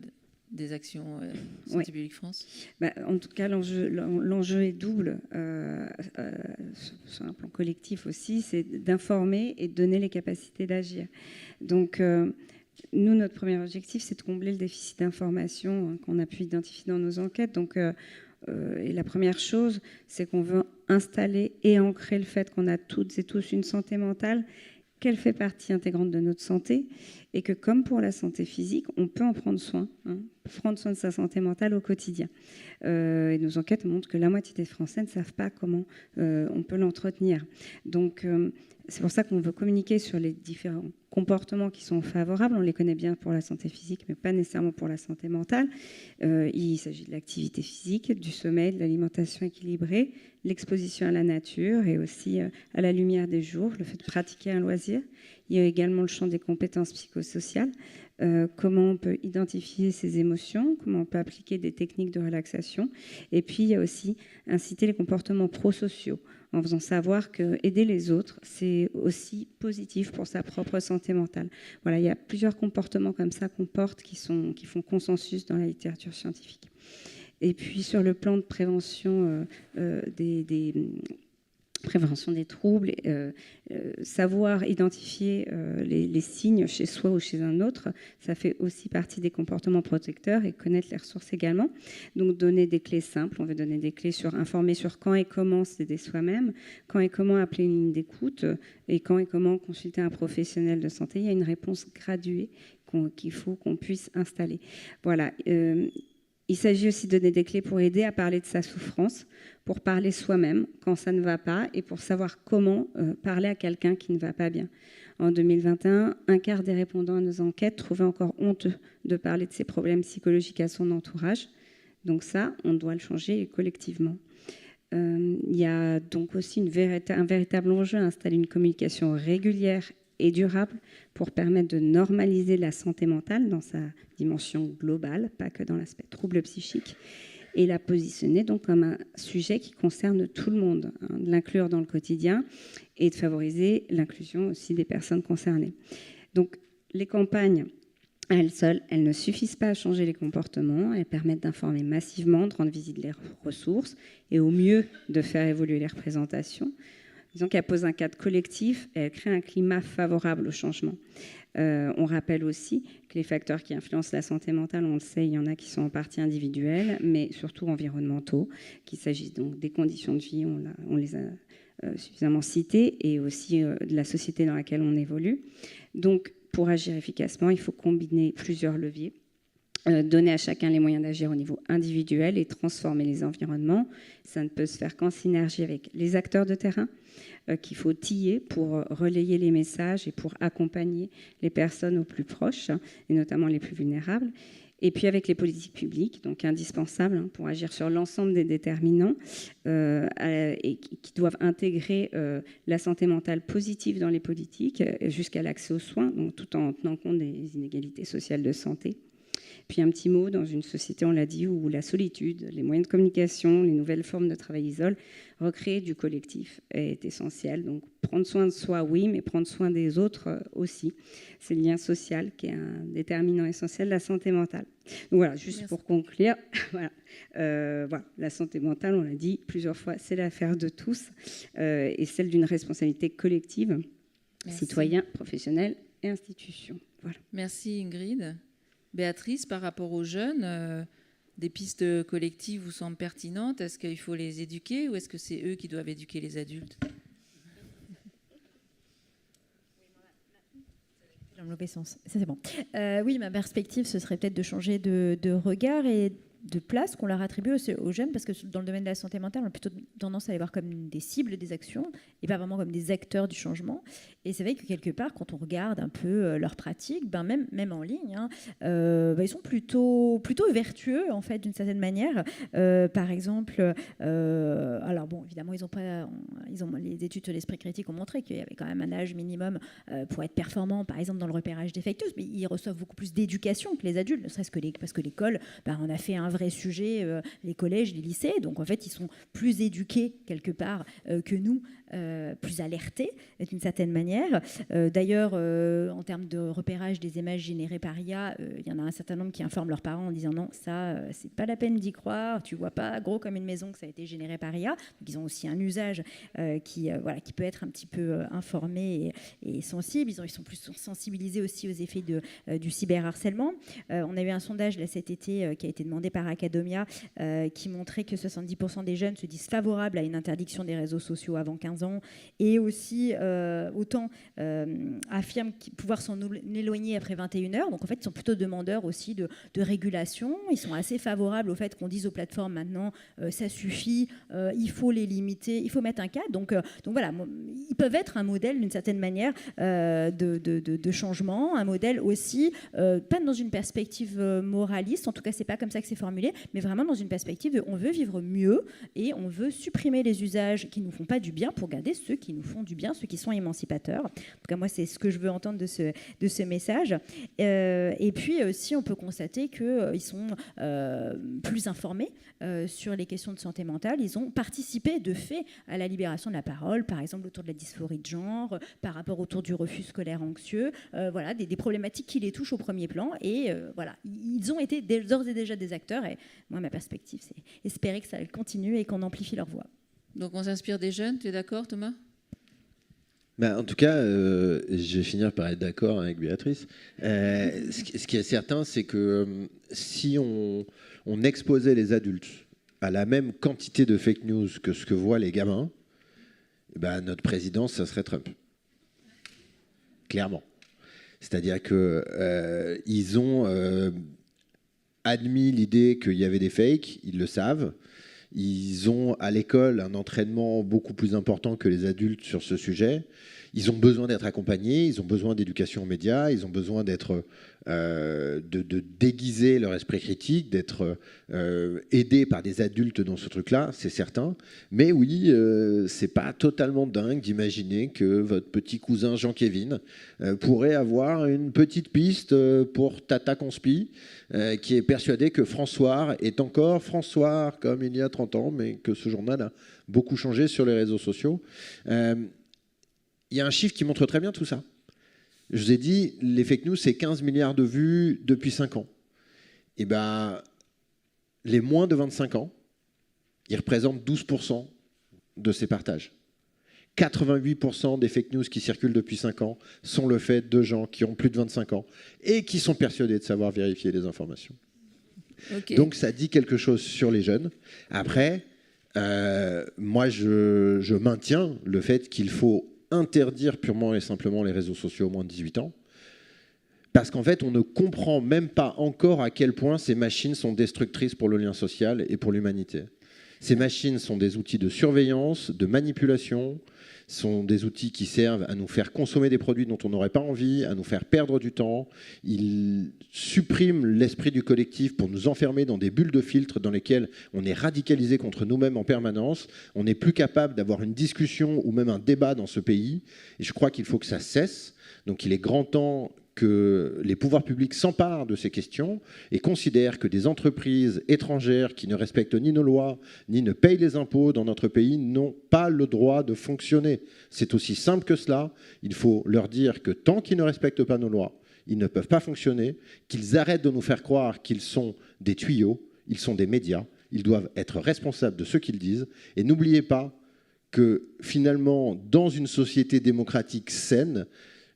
des actions Santé publique France.
En tout cas, l'enjeu est double, sur un plan collectif aussi, c'est d'informer et de donner les capacités d'agir. Donc, nous, notre premier objectif, c'est de combler le déficit d'information qu'on a pu identifier dans nos enquêtes. Donc, et la première chose, c'est qu'on veut installer et ancrer le fait qu'on a toutes et tous une santé mentale, qu'elle fait partie intégrante de notre santé et que, comme pour la santé physique, on peut en prendre soin, prendre soin de sa santé mentale au quotidien. Et nos enquêtes montrent que la moitié des Français ne savent pas comment on peut l'entretenir. Donc, c'est pour ça qu'on veut communiquer sur les différents comportements qui sont favorables. On les connaît bien pour la santé physique, mais pas nécessairement pour la santé mentale. Il s'agit de l'activité physique, du sommeil, de l'alimentation équilibrée, l'exposition à la nature et aussi à la lumière des jours, le fait de pratiquer un loisir. Il y a également le champ des compétences psychosociales, comment on peut identifier ses émotions, comment on peut appliquer des techniques de relaxation. Et puis, il y a aussi inciter les comportements prosociaux, en faisant savoir qu'aider les autres, c'est aussi positif pour sa propre santé mentale. Voilà, il y a plusieurs comportements comme ça qu'on porte qui font consensus dans la littérature scientifique. Et puis, sur le plan de prévention prévention des troubles, savoir identifier les signes chez soi ou chez un autre, ça fait aussi partie des comportements protecteurs et connaître les ressources également. Donc donner des clés simples, on veut donner des clés informer sur quand et comment s'aider soi-même, quand et comment appeler une ligne d'écoute et quand et comment consulter un professionnel de santé. Il y a une réponse graduée qu'il faut qu'on puisse installer. Voilà. Il s'agit aussi de donner des clés pour aider à parler de sa souffrance, pour parler soi-même quand ça ne va pas et pour savoir comment parler à quelqu'un qui ne va pas bien. En 2021, un quart des répondants à nos enquêtes trouvaient encore honteux de parler de ses problèmes psychologiques à son entourage. Donc ça, on doit le changer collectivement. Il y a donc aussi un véritable enjeu à installer une communication régulière et durable pour permettre de normaliser la santé mentale dans sa dimension globale, pas que dans l'aspect trouble psychique, et la positionner donc comme un sujet qui concerne tout le monde, de l'inclure dans le quotidien et de favoriser l'inclusion aussi des personnes concernées. Donc les campagnes, à elles seules, elles ne suffisent pas à changer les comportements, elles permettent d'informer massivement, de rendre visibles les ressources et au mieux de faire évoluer les représentations. Disons qu'elle pose un cadre collectif et elle crée un climat favorable au changement. On rappelle aussi que les facteurs qui influencent la santé mentale, on le sait, il y en a qui sont en partie individuels, mais surtout environnementaux, qu'il s'agisse donc des conditions de vie, on les a suffisamment cités, et aussi de la société dans laquelle on évolue. Donc, pour agir efficacement, il faut combiner plusieurs leviers. Donner à chacun les moyens d'agir au niveau individuel et transformer les environnements. Ça ne peut se faire qu'en synergie avec les acteurs de terrain, qu'il faut tiller pour relayer les messages et pour accompagner les personnes aux plus proches, et notamment les plus vulnérables. Et puis avec les politiques publiques, donc indispensables pour agir sur l'ensemble des déterminants et qui doivent intégrer la santé mentale positive dans les politiques jusqu'à l'accès aux soins, donc tout en tenant compte des inégalités sociales de santé. Puis un petit mot, dans une société, on l'a dit, où la solitude, les moyens de communication, les nouvelles formes de travail isolent, recréer du collectif est essentiel. Donc prendre soin de soi, oui, mais prendre soin des autres aussi. C'est le lien social qui est un déterminant essentiel de la santé mentale. Donc voilà, juste Merci. Pour conclure, voilà, la santé mentale, on l'a dit plusieurs fois, c'est l'affaire de tous et celle d'une responsabilité collective, Merci. Citoyens, professionnels et institutions. Voilà.
Merci Ingrid. Béatrice, par rapport aux jeunes, des pistes collectives vous semblent pertinentes? Est-ce qu'il faut les éduquer ou est-ce que c'est eux qui doivent éduquer les adultes?
Dans le mauvais sens. Ça, c'est bon. Oui, ma perspective, ce serait peut-être de changer de regard et de place qu'on leur attribue aux jeunes, parce que dans le domaine de la santé mentale, on a plutôt tendance à les voir comme des cibles des actions et pas vraiment comme des acteurs du changement. Et c'est vrai que quelque part, quand on regarde un peu leurs pratiques, même en ligne, ils sont plutôt vertueux en fait d'une certaine manière. Par exemple, alors bon, évidemment, les études sur l'esprit critique ont montré qu'il y avait quand même un âge minimum pour être performant, par exemple dans le repérage des fake news, mais ils reçoivent beaucoup plus d'éducation que les adultes, ne serait-ce que parce que l'école, on a fait un vrai sujet, les collèges, les lycées, donc en fait ils sont plus éduqués quelque part que nous, plus alertés d'une certaine manière. D'ailleurs, en termes de repérage des images générées par IA, il y en a un certain nombre qui informent leurs parents en disant non, ça c'est pas la peine d'y croire, tu vois pas gros comme une maison que ça a été généré par IA. Donc ils ont aussi un usage qui peut être un petit peu informé et sensible. Ils sont plus sensibilisés aussi aux effets du cyberharcèlement. On a eu un sondage là, cet été qui a été demandé par Academia qui montrait que 70% des jeunes se disent favorables à une interdiction des réseaux sociaux avant 15 ans et aussi autant affirment pouvoir s'en éloigner après 21h. Donc en fait, ils sont plutôt demandeurs aussi de régulation. Ils sont assez favorables au fait qu'on dise aux plateformes maintenant ça suffit, il faut les limiter, il faut mettre un cadre. Donc voilà, ils peuvent être un modèle d'une certaine manière de changement, un modèle aussi, pas dans une perspective moraliste, en tout cas c'est pas comme ça que c'est formulé, mais vraiment dans une perspective de on veut vivre mieux et on veut supprimer les usages qui nous font pas du bien pour garder ceux qui nous font du bien, ceux qui sont émancipateurs. En tout cas moi c'est ce que je veux entendre de ce message. Et puis aussi on peut constater qu'ils sont plus informés sur les questions de santé mentale. Ils ont participé de fait à la libération de la parole, par exemple autour de la dysphorie de genre, par rapport autour du refus scolaire anxieux, voilà, des problématiques qui les touchent au premier plan. Et voilà, ils ont été d'ores et déjà des acteurs. Et moi, ma perspective, c'est espérer que ça continue et qu'on amplifie leur voix.
Donc on s'inspire des jeunes, tu es d'accord Thomas ?
En tout cas, je vais finir par être d'accord avec Béatrice. Ce qui est certain, c'est que si on exposait les adultes à la même quantité de fake news que ce que voient les gamins, notre président, ça serait Trump. Clairement. C'est-à-dire qu'ils ont admis l'idée qu'il y avait des fakes, ils le savent. Ils ont à l'école un entraînement beaucoup plus important que les adultes sur ce sujet. Ils ont besoin d'être accompagnés, ils ont besoin d'éducation aux médias, ils ont besoin d'être de déguiser leur esprit critique, d'être aidés par des adultes dans ce truc-là, c'est certain. Mais oui, c'est pas totalement dingue d'imaginer que votre petit cousin Jean-Kévin pourrait avoir une petite piste pour Tata Conspi, qui est persuadé que François est encore François comme il y a 30 ans, mais que ce journal a beaucoup changé sur les réseaux sociaux. Il y a un chiffre qui montre très bien tout ça. Je vous ai dit, les fake news, c'est 15 milliards de vues depuis 5 ans. Et les moins de 25 ans, ils représentent 12% de ces partages. 88% des fake news qui circulent depuis 5 ans sont le fait de gens qui ont plus de 25 ans et qui sont persuadés de savoir vérifier les informations. Okay. Donc ça dit quelque chose sur les jeunes. Après, moi je maintiens le fait qu'il faut interdire purement et simplement les réseaux sociaux aux moins de 18 ans. Parce qu'en fait, on ne comprend même pas encore à quel point ces machines sont destructrices pour le lien social et pour l'humanité. Ces machines sont des outils de surveillance, de manipulation, sont des outils qui servent à nous faire consommer des produits dont on n'aurait pas envie, à nous faire perdre du temps. Ils suppriment l'esprit du collectif pour nous enfermer dans des bulles de filtre dans lesquelles on est radicalisé contre nous-mêmes en permanence. On n'est plus capable d'avoir une discussion ou même un débat dans ce pays. Et je crois qu'il faut que ça cesse. Donc il est grand temps que les pouvoirs publics s'emparent de ces questions et considèrent que des entreprises étrangères qui ne respectent ni nos lois, ni ne payent les impôts dans notre pays n'ont pas le droit de fonctionner. C'est aussi simple que cela. Il faut leur dire que tant qu'ils ne respectent pas nos lois, ils ne peuvent pas fonctionner, qu'ils arrêtent de nous faire croire qu'ils sont des tuyaux, ils sont des médias, ils doivent être responsables de ce qu'ils disent. Et n'oubliez pas que finalement, dans une société démocratique saine,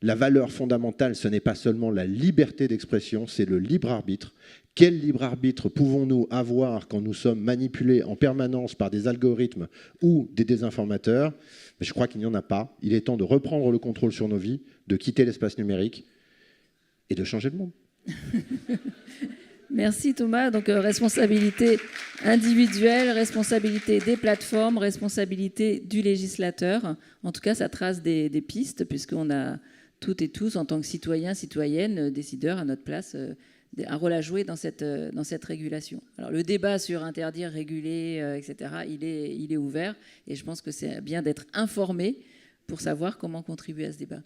la valeur fondamentale, ce n'est pas seulement la liberté d'expression, c'est le libre arbitre. Quel libre arbitre pouvons-nous avoir quand nous sommes manipulés en permanence par des algorithmes ou des désinformateurs? Mais je crois qu'il n'y en a pas. Il est temps de reprendre le contrôle sur nos vies, de quitter l'espace numérique et de changer le monde.
Merci Thomas. Donc responsabilité individuelle, responsabilité des plateformes, responsabilité du législateur. En tout cas, ça trace des pistes puisqu'on a toutes et tous, en tant que citoyens, citoyennes, décideurs à notre place, un rôle à jouer dans cette régulation. Alors le débat sur interdire, réguler, etc., il est ouvert et je pense que c'est bien d'être informé pour savoir comment contribuer à ce débat.